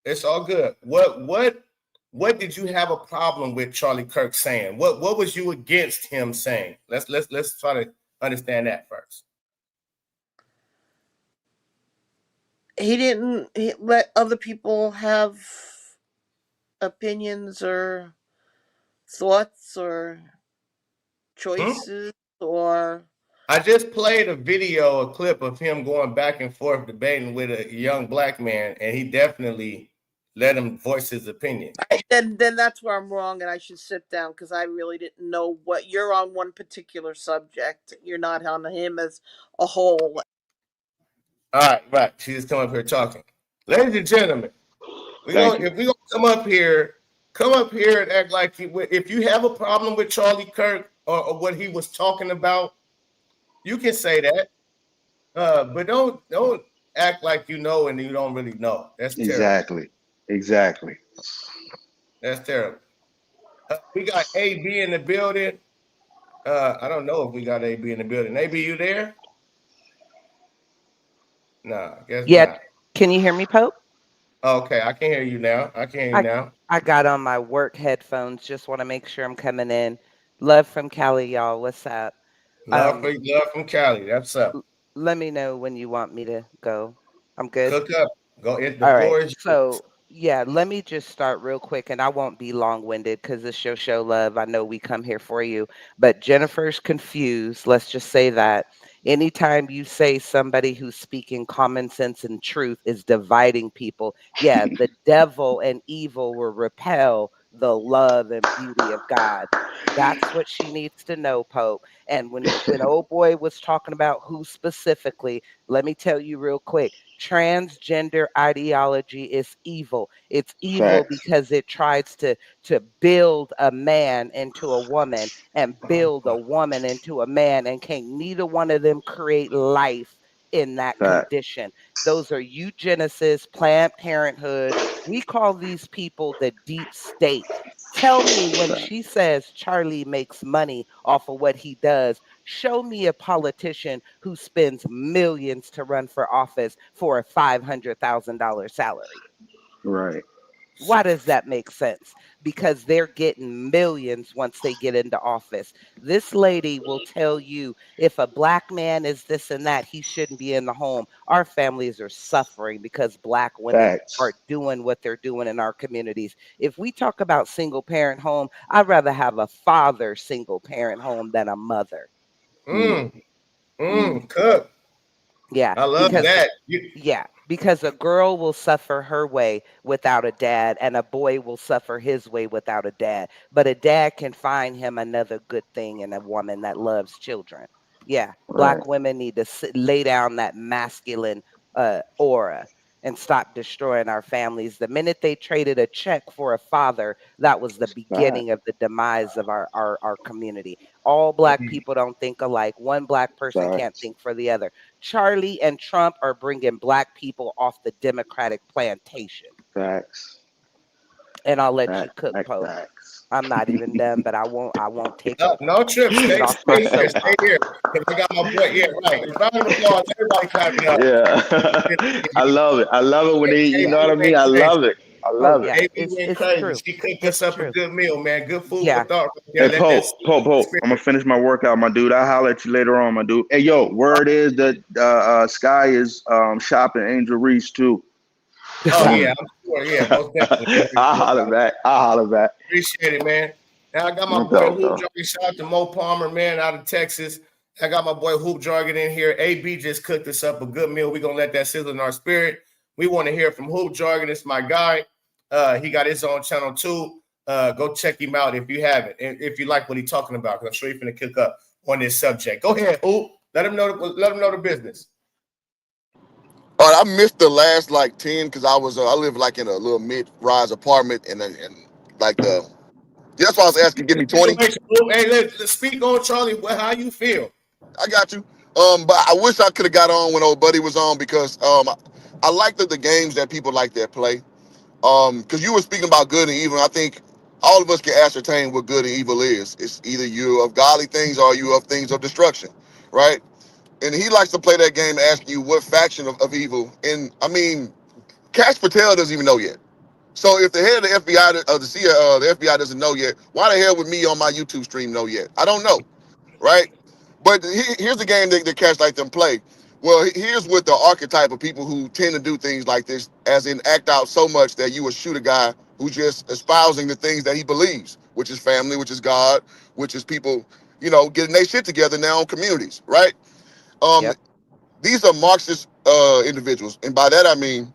Speaker 1: it's all good. What did you have a problem with Charlie Kirk saying? What was you against him saying? Let's try to understand that first.
Speaker 9: He didn't let other people have opinions or thoughts or choices or
Speaker 1: I just played a clip of him going back and forth debating with a young black man, and he definitely let him voice his opinion.
Speaker 9: then that's where I'm wrong, and I should sit down because I really didn't know what you're on one particular subject. You're not on him as a whole.
Speaker 1: All right. She just come up here talking. Ladies and gentlemen, if we gonna come up here and act like if you have a problem with Charlie Kirk or what he was talking about, you can say that. But don't act like you know and you don't really know. That's terrible.
Speaker 8: Exactly.
Speaker 1: That's terrible. We got AB in the building. I don't know if we got AB in the building. AB, you there? No, I guess
Speaker 10: Yeah.
Speaker 1: not.
Speaker 10: Can you hear me, Pope?
Speaker 1: Okay, I can hear you now.
Speaker 10: I got on my work headphones. Just want to make sure I'm coming in. Love from Cali, y'all. What's up?
Speaker 1: Love from Cali. That's up.
Speaker 10: Let me know when you want me to go. I'm good.
Speaker 1: Cook up. Go in. The
Speaker 10: All right.
Speaker 1: floor is yours.
Speaker 10: So, yeah, let me just start real quick, and I won't be long-winded because it's your show, love. I know we come here for you, but Jennifer's confused. Let's just say that. Anytime you say somebody who's speaking common sense and truth is dividing people, yeah, the devil and evil will repel the love and beauty of God. That's what she needs to know, Pope. And when old boy was talking about who specifically, let me tell you real quick, transgender ideology is evil. It's evil because it tries to build a man into a woman and build a woman into a man, and can't neither one of them create life in that condition. Those are eugenicists, Planned Parenthood. We call these people the deep state. Tell me, when she says Charlie makes money off of what he does, show me a politician who spends millions to run for office for a $500,000 salary.
Speaker 8: Right.
Speaker 10: Why does that make sense? Because they're getting millions once they get into office. This lady will tell you if a black man is this and that, he shouldn't be in the home. Our families are suffering because black women are doing what they're doing in our communities. If we talk about single parent home, I'd rather have a father single parent home than a mother.
Speaker 1: Cook.
Speaker 10: Yeah.
Speaker 1: I love that.
Speaker 10: Yeah, because a girl will suffer her way without a dad, and a boy will suffer his way without a dad. But a dad can find him another good thing in a woman that loves children. Yeah, black women need to lay down that masculine aura and stop destroying our families. The minute they traded a check for a father, that was the beginning of the demise of our community. All black people don't think alike. One black person can't think for the other. Charlie and Trump are bringing black people off the Democratic plantation.
Speaker 8: Facts.
Speaker 10: And I'll let you cook, Pope. I'm not even done, but I won't take over.
Speaker 1: No trip. Stay here. Because I got my boy. Yeah, right. Round of applause. Everybody clap it up.
Speaker 8: Yeah. I love it when they, you know what I mean? I love it.
Speaker 1: It's crazy. She cooked us up a good meal, man. Good food for thought.
Speaker 8: Hey, Pope, I'm gonna finish my workout, my dude. I'll holler at you later on, my dude. Hey, yo, word is that Sky is shopping Angel Reese too.
Speaker 1: Oh yeah, I'm sure. Yeah, most definitely.
Speaker 8: I'll holler back.
Speaker 1: Appreciate it, man. Now I got my
Speaker 8: No
Speaker 1: boy
Speaker 8: doubt,
Speaker 1: Hoop
Speaker 8: though.
Speaker 1: Jargon. Shout out to Mo Palmer, man, out of Texas. I got my boy Hoop Jargon in here. AB just cooked us up a good meal. We're gonna let that sizzle in our spirit. We want to hear from Hoop Jargon. It's my guy. He got his own channel too. Go check him out if you haven't, and if you like what he's talking about, because I'm sure he's gonna cook up on this subject. Go ahead, Hoop. Let him know. Let him know the business.
Speaker 11: All right, I missed the last like 10 because I live like in a little mid-rise apartment and like the that's why I was asking, give me 20.
Speaker 1: Hey, let's speak on Charlie. How you feel?
Speaker 11: I got you. But I wish I could have got on when old buddy was on because I like the games that people like that play. Because you were speaking about good and evil. And I think all of us can ascertain what good and evil is. It's either you of godly things or you of things of destruction, right? And he likes to play that game, asking you what faction of evil. And I mean, Cash Patel doesn't even know yet. So if the head of the FBI, the FBI doesn't know yet, why the hell would me on my YouTube stream know yet? I don't know, right? But here's the game that cats like them play. Well, here's what the archetype of people who tend to do things like this, as in act out so much that you would shoot a guy who's just espousing the things that he believes, which is family, which is God, which is people, getting their shit together in their own communities, right? Um,
Speaker 10: Yep.
Speaker 11: these are Marxist individuals, and by that I mean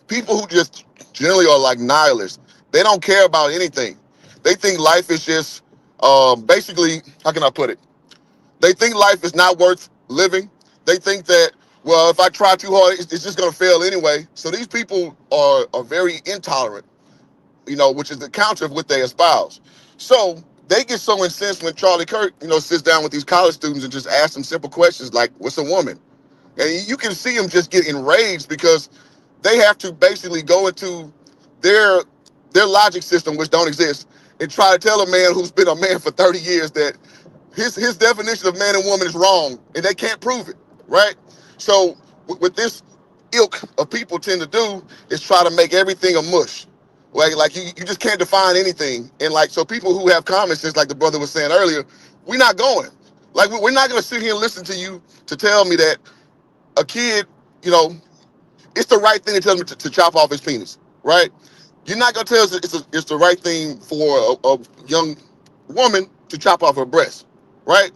Speaker 11: people who just generally are like nihilists. They don't care about anything. They think life is just basically, how can I put it? They think life is not worth living. They think that, well, if I try too hard, it's just going to fail anyway. So these people are very intolerant, which is the counter of what they espouse. So they get so incensed when Charlie Kirk, sits down with these college students and just asks them simple questions like, what's a woman? And you can see them just get enraged because they have to basically go into their their logic system, which don't exist, and try to tell a man who's been a man for 30 years that his definition of man and woman is wrong, and they can't prove it, right? So what this ilk of people tend to do is try to make everything a mush. Like you just can't define anything. And like, so people who have common sense, like the brother was saying earlier, we're not going. Like, we're not going to sit here and listen to you to tell me that a kid, you know, it's the right thing to tell him to chop off his penis, right? You're not gonna tell us it's the right thing for a young woman to chop off her breast, right?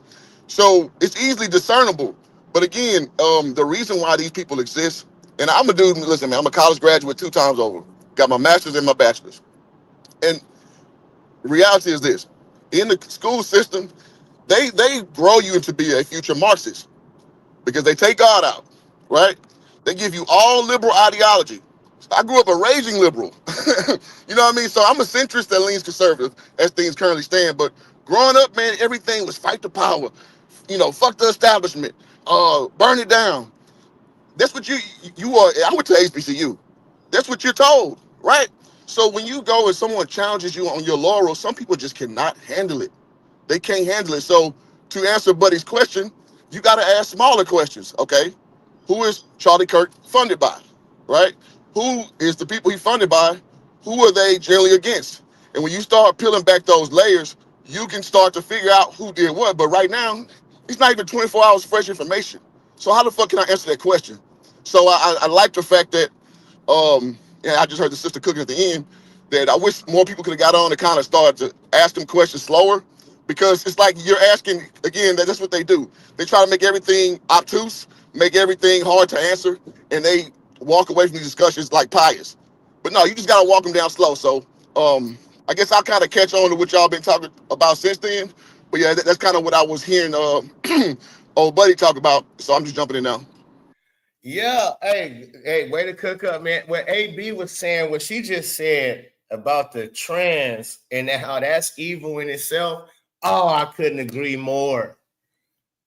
Speaker 11: So it's easily discernible. But again, the reason why these people exist, and I'm a dude. Listen, man, I'm a college graduate 2 times over. Got my master's and my bachelor's. And the reality is this: in the school system, they grow you to be a future Marxist because they take God out, right? They give you all liberal ideology. I grew up a raging liberal. You know what I mean? So I'm a centrist that leans conservative as things currently stand. But growing up, man, everything was fight the power. Fuck the establishment. Burn it down. That's what you are. I went to HBCU. That's what you're told, right? So when you go and someone challenges you on your laurels, some people just cannot handle it. They can't handle it. So to answer Buddy's question, you got to ask smaller questions. Okay, who is Charlie Kirk funded by? Right? Who is the people he funded by? Who are they generally against? And when you start peeling back those layers, you can start to figure out who did what. But right now, it's not even 24 hours fresh information. So how the fuck can I answer that question? So I like the fact that yeah, I just heard the sister cooking at the end, that I wish more people could have got on and kind of started to ask them questions slower, because it's like you're asking again. That's what they do. They try to make everything obtuse, make everything hard to answer, and they walk away from these discussions like pious. But no, you just gotta walk them down slow. So I guess I'll kind of catch on to what y'all been talking about since then. But yeah, that's kind of what I was hearing old buddy talk about. So I'm just jumping in now.
Speaker 1: Yeah, hey, way to cook up, man. What AB was saying, what she just said about the trans and how that's evil in itself. Oh, I couldn't agree more.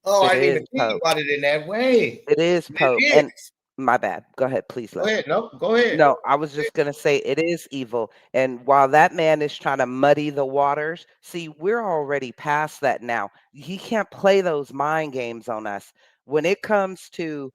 Speaker 1: Oh, I
Speaker 10: It
Speaker 1: didn't
Speaker 10: is
Speaker 1: even think
Speaker 10: Pope.
Speaker 1: about it in that way.
Speaker 10: It is Pope.
Speaker 1: It
Speaker 10: And
Speaker 1: is.
Speaker 10: my bad. Go ahead, please,
Speaker 1: Go
Speaker 10: love.
Speaker 1: ahead. No, go ahead.
Speaker 10: No, I was just going to say it is evil. And while that man is trying to muddy the waters, see, we're already past that now. He can't play those mind games on us. When it comes to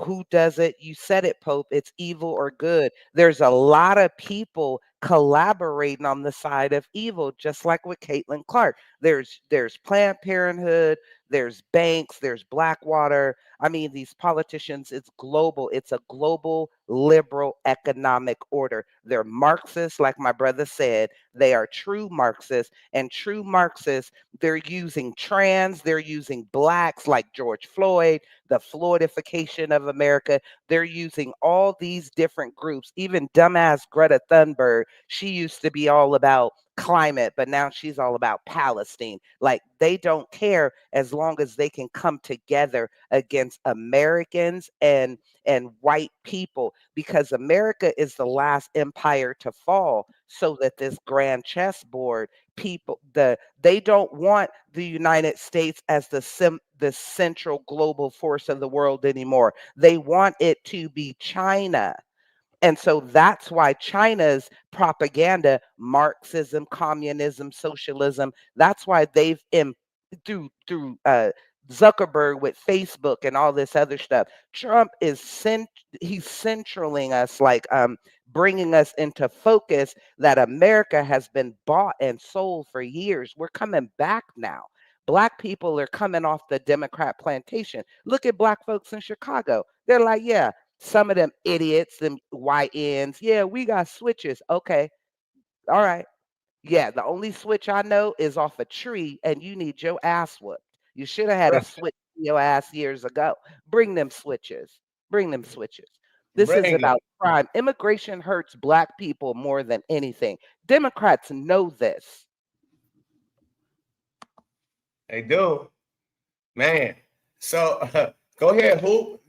Speaker 10: who does it, you said it, Pope, it's evil or good. There's a lot of people collaborating on the side of evil, just like with Caitlin Clark. There's Planned Parenthood, there's banks, there's Blackwater. I mean, these politicians, it's global. It's a global liberal economic order. They're Marxists, like my brother said. They are true Marxists, and true Marxists, they're using trans, they're using blacks like George Floyd, the Floydification of America. They're using all these different groups. Even dumbass Greta Thunberg, she used to be all about climate, but now she's all about Palestine. Like, they don't care as long as they can come together against Americans and white people, because America is the last empire to fall, so that this grand chessboard, people, they don't want the United States as the central global force of the world anymore. They want it to be China. And so that's why China's propaganda, Marxism, communism, socialism, that's why they've through Zuckerberg with Facebook and all this other stuff. Trump is he's centraling us, like bringing us into focus that America has been bought and sold for years. We're coming back now. Black people are coming off the Democrat plantation. Look at black folks in Chicago. They're like, yeah, some of them idiots, them YNs, yeah, we got switches. Okay, all right. Yeah, the only switch I know is off a tree, and you need your ass whooped. You should have had a switch in your ass years ago. Bring them switches. Bring them switches. This is
Speaker 1: Bring it.
Speaker 10: about crime. Immigration hurts black people more than anything. Democrats know this.
Speaker 1: They do, man. So go ahead, Hoop.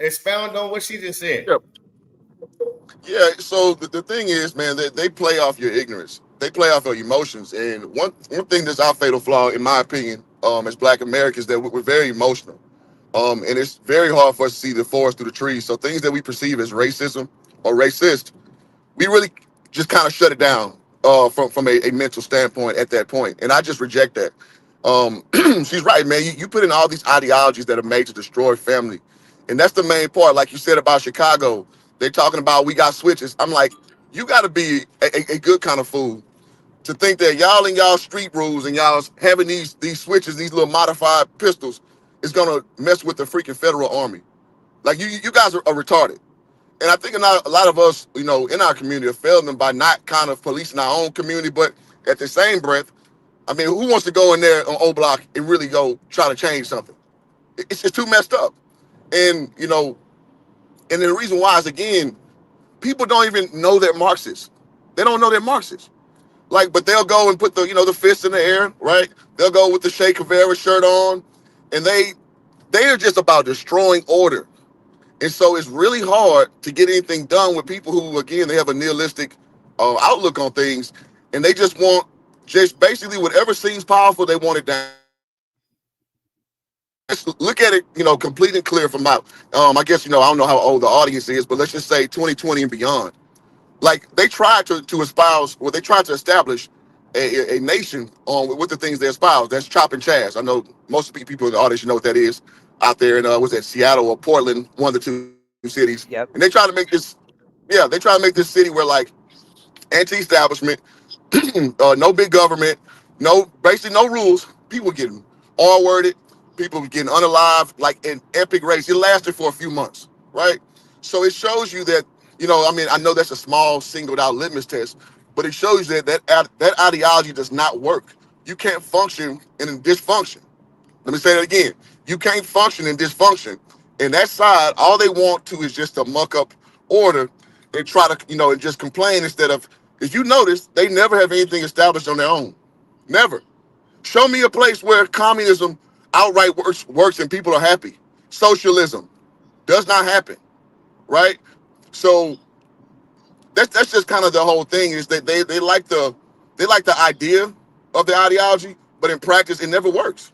Speaker 1: Expound on what she just said.
Speaker 11: Yeah. Yeah, so the thing is, man, that they play off your ignorance. They play off your emotions. And one thing that's our fatal flaw, in my opinion, as Black Americans, that we're very emotional. And it's very hard for us to see the forest through the trees. So things that we perceive as racism or racist, we really just kind of shut it down from a mental standpoint at that point. And I just reject that. She's right, man. You put in all these ideologies that are made to destroy family. And that's the main part. Like you said about Chicago, they're talking about we got switches. I'm like, you got to be a good kind of fool to think that y'all and y'all street rules and y'all having these switches, these little modified pistols, is going to mess with the freaking federal army. Like, you guys are retarded. And I think a lot of us, in our community are failing them by not kind of policing our own community. But at the same breath, I mean, who wants to go in there on O Block and really go try to change something? It's just too messed up. And, and the reason why is, again, people don't even know they're Marxists. They don't know they're Marxists. Like, but they'll go and put the fist in the air, right? They'll go with the Che Guevara shirt on, and they are just about destroying order. And so it's really hard to get anything done with people who, again, they have a nihilistic outlook on things, and they just want just basically whatever seems powerful, they want it down. Let's look at it, complete and clear from out. I guess, I don't know how old the audience is, but let's just say 2020 and beyond. Like, they tried to espouse, well, they tried to establish a nation on with the things they espouse. That's chop and chaz. I know most of the people in the audience, know what that is out there in, was that Seattle or Portland, one of the two cities.
Speaker 10: Yep.
Speaker 11: And they try to make this, they try to make this city where, like, anti-establishment, no big government, basically no rules. People getting R-worded, people getting unalive, like an epic race. It lasted for a few months, right? So it shows you that, I know that's a small singled out litmus test, but it shows you that ideology does not work. You can't function in dysfunction. Let me say that again. You can't function in dysfunction. And that side, all they want to is just to muck up order and try to, and just complain instead of, if you notice, they never have anything established on their own. Never. Show me a place where communism outright works and people are happy. Socialism does not happen, right? So that's just kind of the whole thing, is that they like the idea of the ideology, but in practice it never works.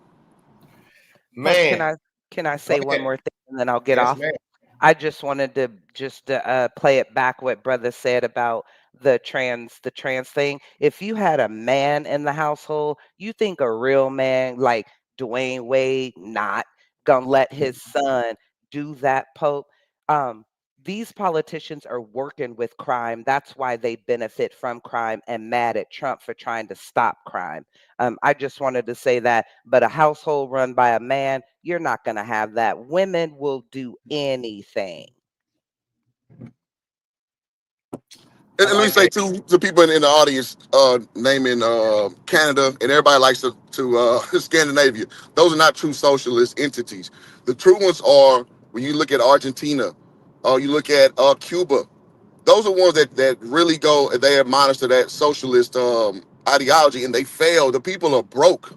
Speaker 1: Man,
Speaker 10: Can I say one more thing and then I'll get
Speaker 1: yes,
Speaker 10: off?
Speaker 1: man.
Speaker 10: I just wanted to play it back what brother said about the trans thing. If you had a man in the household, you think a real man like Dwayne Wade not gonna let his son do that, Pope? These politicians are working with crime. That's why they benefit from crime and mad at Trump for trying to stop crime. I just wanted to say that. But a household run by a man, you're not going to have that. Women will do anything.
Speaker 11: And let me say too to people in the audience, naming Canada and everybody likes to Scandinavia. Those are not true socialist entities. The true ones are when you look at Argentina, you look at Cuba. Those are ones that really go and they admonish to that socialist ideology, and they fail. The people are broke.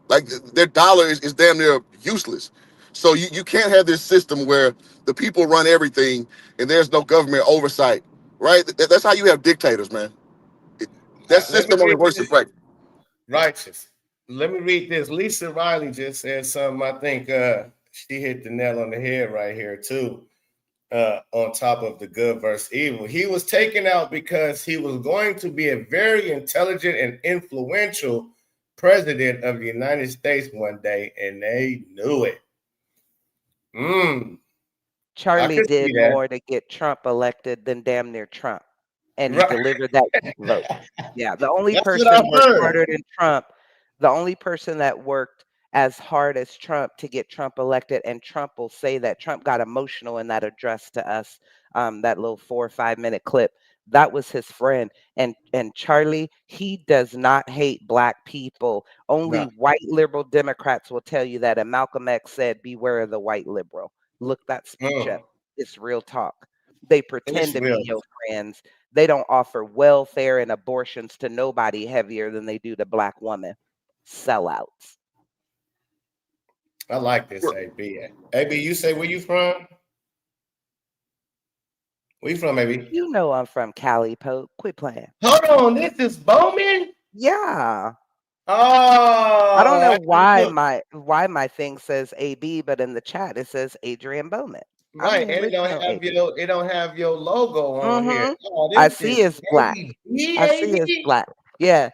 Speaker 11: Like their dollar is damn near useless. So you can't have this system where the people run everything and there's no government oversight, right? That's how you have dictators, man. That system only works in practice.
Speaker 1: Righteous. Let me read this. Lisa Riley just said something. I think she hit the nail on the head right here too. On top of the good versus evil, he was taken out because he was going to be a very intelligent and influential president of the United States one day, and they knew it.
Speaker 10: Charlie did more to get Trump elected than damn near Trump, and he delivered that vote. Yeah, the only person worked harder than Trump, the only person that worked as hard as Trump to get Trump elected, and Trump will say that Trump got emotional in that address to us, that little 4 or 5 minute clip. That was his friend. And Charlie, he does not hate black people. Only white liberal Democrats will tell you that. And Malcolm X said, beware of the white liberal. Look that speech up. It's real talk. They pretend to be your friends. They don't offer welfare and abortions to nobody heavier than they do to black women. Sellouts.
Speaker 1: I like this, AB. AB, you say where you from? Where you from, AB?
Speaker 10: You know I'm from Cali, Pope. Quit playing.
Speaker 1: Hold on, this is Bowman?
Speaker 10: Yeah.
Speaker 1: Oh,
Speaker 10: I don't know why my thing says AB, but in the chat it says Adrian Bowman.
Speaker 1: Right, and it don't have your logo on here. Oh,
Speaker 10: I see it's black. I see it's black. Yeah.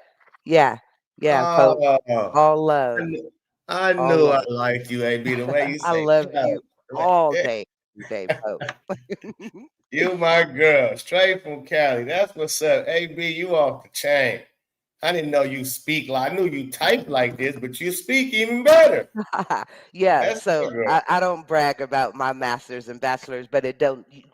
Speaker 10: Pope. All love.
Speaker 1: I knew I liked you, AB. The way you say
Speaker 10: I love you all day, Pope.
Speaker 1: You my girl, straight from Cali. That's what's up. AB, you off the chain. I didn't know you speak like I knew you type like this, but you speak even better.
Speaker 10: Yeah, that's so I don't brag about my master's and bachelor's, but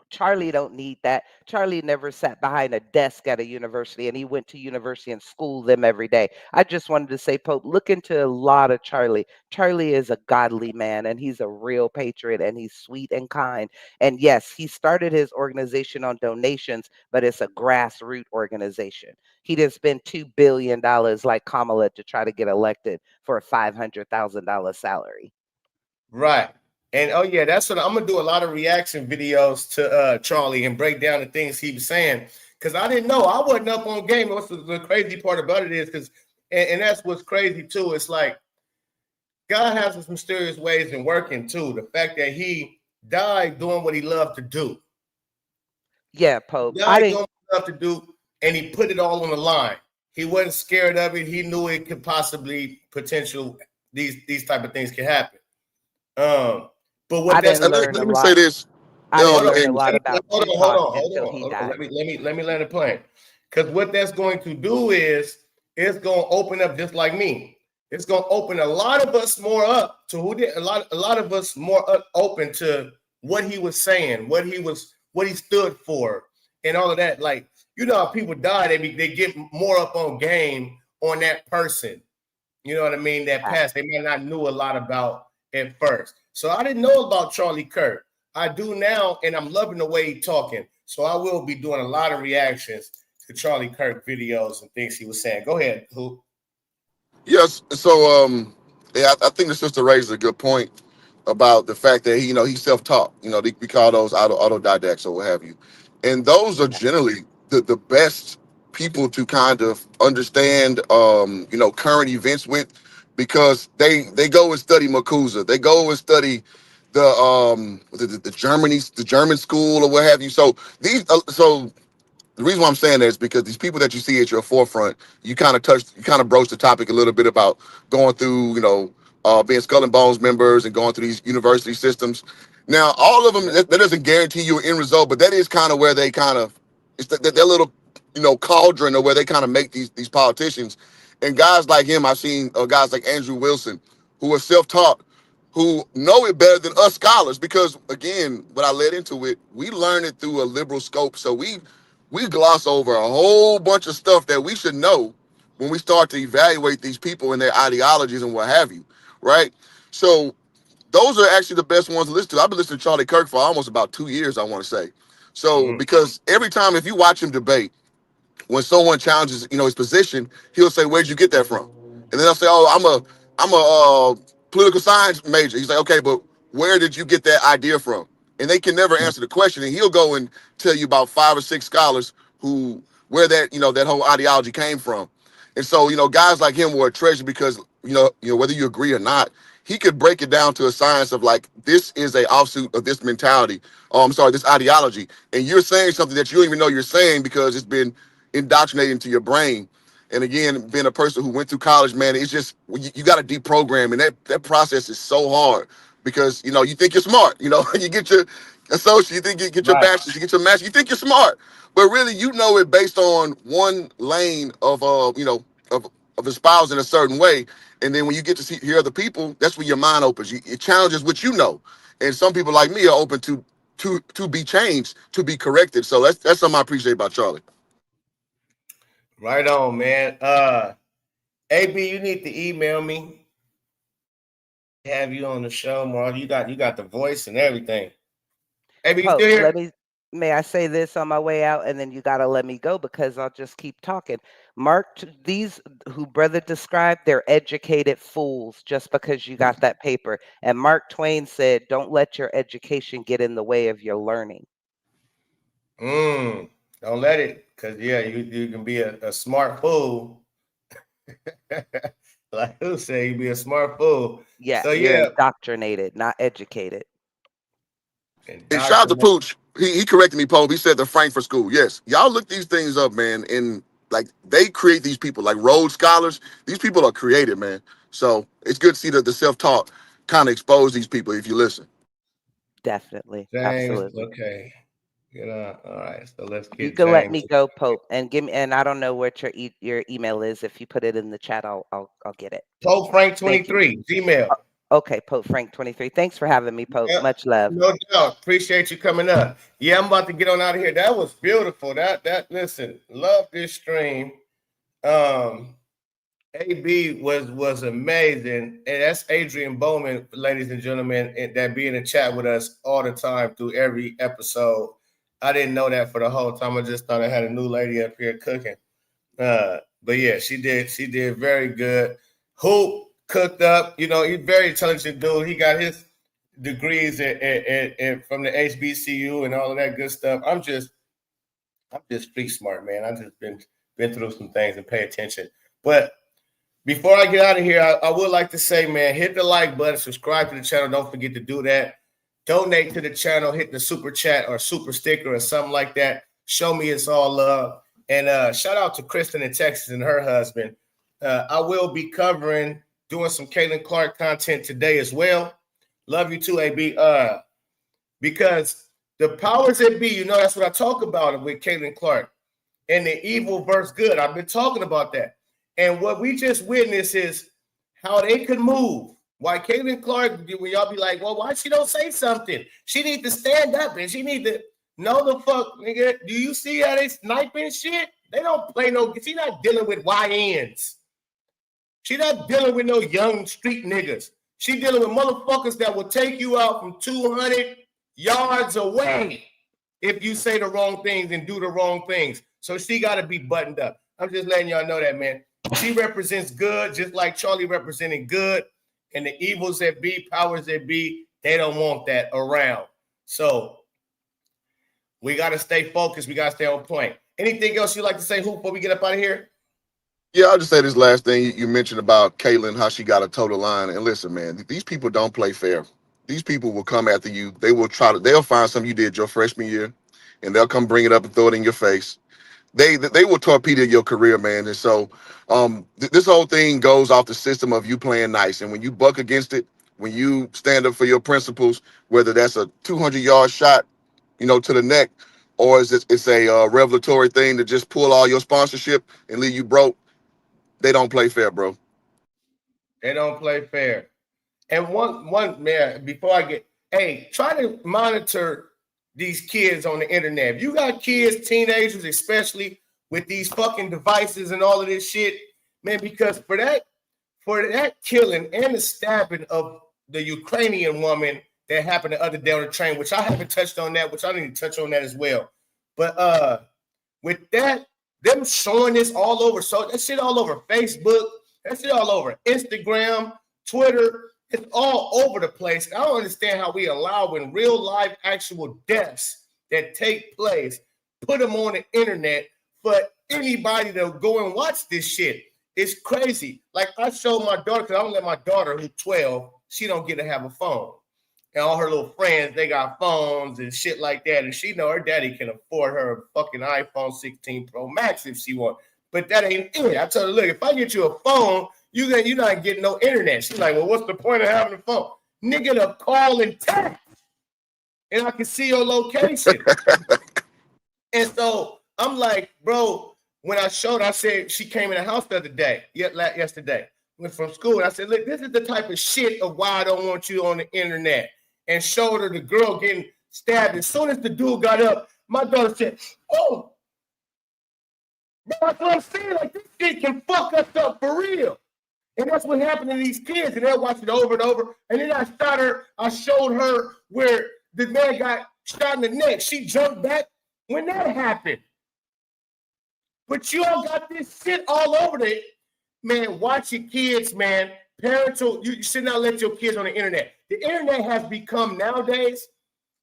Speaker 10: Charlie don't need that. Charlie never sat behind a desk at a university, and he went to university and schooled them every day. I just wanted to say, Pope, look into a lot of Charlie. Charlie is a godly man, and he's a real patriot, and he's sweet and kind. And yes, he started his organization on donations, but it's a grassroots organization. He didn't spend $2 billion like Kamala to try to get elected for a $500,000 salary.
Speaker 1: Right. And oh yeah, that's what I'm gonna do. A lot of reaction videos to Charlie and break down the things he was saying, because I didn't know. I wasn't up on game. What's the crazy part about it is because and that's what's crazy too. It's like God has his mysterious ways in working too. The fact that he died doing what he loved to do.
Speaker 10: Yeah, Pope.
Speaker 1: Doing what he loved to do, and he put it all on the line. He wasn't scared of it. He knew it could possibly these type of things can happen. But what that's
Speaker 11: let me say this.
Speaker 10: I learned a lot about
Speaker 1: hold on. Let me land the plane. Because what that's going to do is it's going to open up just like me. It's going to open a lot of us more up to a lot of us more open to what he was saying, what he stood for, and all of that. Like, you know, how people die, they get more up on game on that person. You know what I mean? That past they may not knew a lot about at first. So I didn't know about Charlie Kirk. I do now, and I'm loving the way he's talking. So I will be doing a lot of reactions to Charlie Kirk videos and things he was saying. Go ahead, Hoop.
Speaker 11: Yes. So I think the sister raises a good point about the fact that he's self-taught. We call those autodidacts or what have you. And those are generally the best people to kind of understand current events with, because they go and study Makuza. They go and study the German school or what have you. So the reason why I'm saying that is because these people that you see at your forefront, you kind of broached the topic a little bit about going through, being Skull and Bones members and going through these university systems. Now, all of them, that doesn't guarantee you an end result, but that is kind of where they kind of, it's that little, cauldron of where they kind of make these politicians. And guys like him, I've seen guys like Andrew Wilson, who are self-taught, who know it better than us scholars, because again, when I led into it, we learn it through a liberal scope. So we gloss over a whole bunch of stuff that we should know when we start to evaluate these people and their ideologies and what have you, right? So those are actually the best ones to listen to. I've been listening to Charlie Kirk for almost about 2 years, I want to say. So because every time, if you watch him debate, when someone challenges, his position, he'll say, "Where'd you get that from?" And then they'll say, "Oh, I'm a political science major." He's like, "Okay, but where did you get that idea from?" And they can never answer the question. And he'll go and tell you about 5 or 6 scholars where that whole ideology came from. And so, guys like him were a treasure because, whether you agree or not, he could break it down to a science of like, this is a offshoot of this mentality. This ideology. And you're saying something that you don't even know you're saying because it's been indoctrinated into your brain. And again, being a person who went through college, man, it's just, you got to deprogram. And that process is so hard because, you think you're smart, you get your associate, you think you get your bachelor's, you get your master's, you think you're smart, but really, it based on one lane of espousing a certain way. And then when you get to hear other people, that's when your mind opens. It challenges what you know. And some people like me are open to be changed, to be corrected. So that's something I appreciate about Charlie.
Speaker 1: Right on, man. AB, you need to email me. Have you on the show, Mark? You got the voice and everything. AB, you still here?
Speaker 10: May I say this on my way out, and then you got to let me go because I'll just keep talking. Mark, these who brother described, they're educated fools just because you got that paper. And Mark Twain said, "Don't let your education get in the way of your learning."
Speaker 1: Don't let it, because you can be a smart fool. Like who say you be a smart fool?
Speaker 10: Yeah,
Speaker 1: so
Speaker 10: you're indoctrinated, not educated.
Speaker 11: And shout out to Pooch. He corrected me, Pope. He said the Frankfurt School. Yes. Y'all look these things up, man. And like they create these people, like Rhodes Scholars. These people are created, man. So it's good to see that the self-taught kind of expose these people if you listen.
Speaker 10: Definitely.
Speaker 1: James,
Speaker 10: absolutely.
Speaker 1: Okay. All right. So let's get
Speaker 10: You can
Speaker 1: James.
Speaker 10: let me go, Pope, and give me. And I don't know what your email is. If you put it in the chat, I'll get it.
Speaker 1: Pope Frank 23 Gmail.
Speaker 10: Okay, Pope Frank 23. Thanks for having me, Pope. Much love.
Speaker 1: No doubt. Appreciate you coming up. Yeah, I'm about to get on out of here. That was beautiful. Listen, love this stream. AB was amazing. And that's Adrian Bowman, ladies and gentlemen, that be in the chat with us all the time through every episode. I didn't know that for the whole time. I just thought I had a new lady up here cooking. But yeah, she did very good. Hoop cooked up. He's a very intelligent dude. He got his degrees from the HBCU and all of that good stuff. I'm just street smart, man. I've just been through some things and pay attention. But before I get out of here, I would like to say, man, hit the like button, subscribe to the channel. Don't forget to do that. Donate to the channel, hit the super chat or super sticker or something like that. Show me it's all love. And shout out to Kristen in Texas and her husband. I will be doing some Caitlin Clark content today as well. Love you too, AB. Because the powers that be, that's what I talk about with Caitlin Clark and the evil versus good. I've been talking about that. And what we just witnessed is how they could move. Why Caitlin Clark, when y'all be like, well, why she don't say something? She need to stand up and she need to know the fuck, nigga. Do you see how they sniping shit? They don't play she not dealing with YNs. She not dealing with no young street niggas. She dealing with motherfuckers that will take you out from 200 yards away if you say the wrong things and do the wrong things. So she got to be buttoned up. I'm just letting y'all know that, man. She represents good, just like Charlie represented good. And the evils that be, powers that be, they don't want that around. So we got to stay focused. We got to stay on point. Anything else you'd like to say, Hoop, before we get up out of here?
Speaker 11: Yeah, I'll just say this last thing you mentioned about Caitlin, how she got a total line. And listen, man, these people don't play fair. These people will come after you. They'll find something you did your freshman year, and they'll come bring it up and throw it in your face. They will torpedo your career, man. And so this whole thing goes off the system of you playing nice. And when you buck against it, when you stand up for your principles, whether that's a 200-yard shot, to the neck, or it's a revelatory thing to just pull all your sponsorship and leave you broke, they don't play fair, bro.
Speaker 1: They don't play fair. And one man, before I get, hey, try to monitor these kids on the internet. If you got kids, teenagers, especially with these fucking devices and all of this shit, man, because for that killing and the stabbing of the Ukrainian woman that happened the other day on the train, which I haven't touched on that, which I need to touch on that as well. But with that, them showing this all over, so that shit all over Facebook, that shit all over Instagram, Twitter, it's all over the place. I don't understand how we allow when real life actual deaths that take place, put them on the internet for anybody to go and watch this shit. It's crazy. Like I showed my daughter, because I don't let my daughter, who's 12, she don't get to have a phone. And all her little friends, they got phones and shit like that. And she know her daddy can afford her a fucking iPhone 16 Pro Max if she wants. But that ain't it. I told her, look, if I get you a phone, you're not getting no internet. She's like, well, what's the point of having a phone? Nigga, to call and text. And I can see your location. And so I'm like, bro, when I showed, I said, she came in the house the other day, yesterday, went from school. And I said, look, this is the type of shit of why I don't want you on the internet. And showed her the girl getting stabbed. As soon as the dude got up, my daughter said, oh, bro, that's what I'm saying. Like, this shit can fuck us up for real. And that's what happened to these kids. And they'll watch it over and over. And then I showed her where the man got shot in the neck. She jumped back when that happened. But you all got this shit all over there. Man, watch your kids, man. You should not let your kids on the internet. The internet has become nowadays,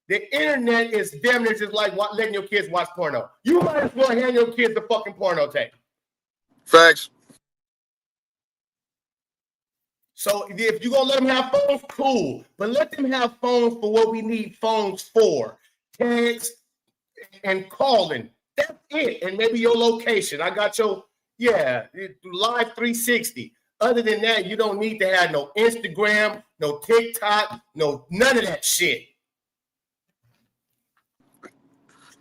Speaker 1: the internet is damn near just like letting your kids watch porno. You might as well hand your kids the fucking porno tape.
Speaker 11: Facts.
Speaker 1: So if you're going to let them have phones, cool. But let them have phones for what we need phones for. Text and calling. That's it. And maybe your location. I got your, live 360. Other than that, you don't need to have no Instagram, no TikTok, none of that shit.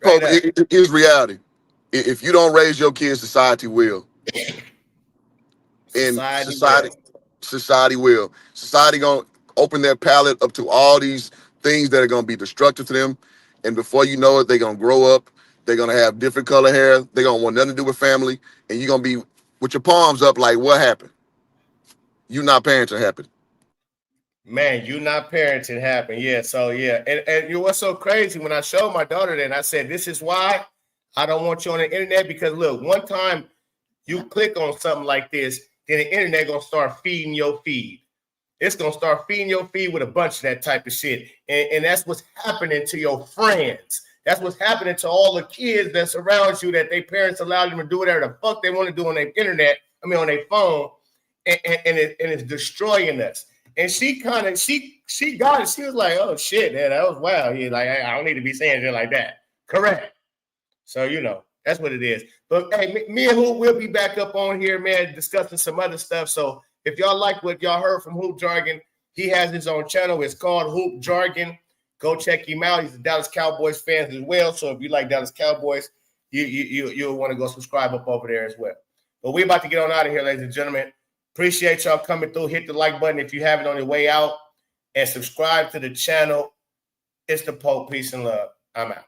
Speaker 11: Right, it is reality. If you don't raise your kids, society will. And society will. Society gonna open their palate up to all these things that are gonna be destructive to them. And before you know it, they're gonna grow up. They're gonna have different color hair. They're gonna want nothing to do with family. And you're gonna be with your palms up like, what happened? You not parenting happened.
Speaker 1: Man, you not parenting happened. Yeah. So yeah. And you what's so crazy when I showed my daughter that, and I said, this is why I don't want you on the internet, because look, one time you click on something like this, then the internet gonna start feeding your feed. It's gonna start feeding your feed with a bunch of that type of shit. And that's what's happening to your friends. That's what's happening to all the kids that surround you, that their parents allowed them to do whatever the fuck they want to do on their internet, on their phone, and it's destroying us. And she got it. She was like, oh shit, man, that was wild. He's like, I don't need to be saying shit like that. Correct. So, that's what it is. But hey, me and Hoop will be back up on here, man, discussing some other stuff. So if y'all like what y'all heard from Hoop Jargon, he has his own channel. It's called Hoop Jargon. Go check him out. He's a Dallas Cowboys fan as well. So if you like Dallas Cowboys, you'll want to go subscribe up over there as well. But we're about to get on out of here, ladies and gentlemen. Appreciate y'all coming through. Hit the like button if you have it on your way out. And subscribe to the channel. It's the Pope. Peace and love. I'm out.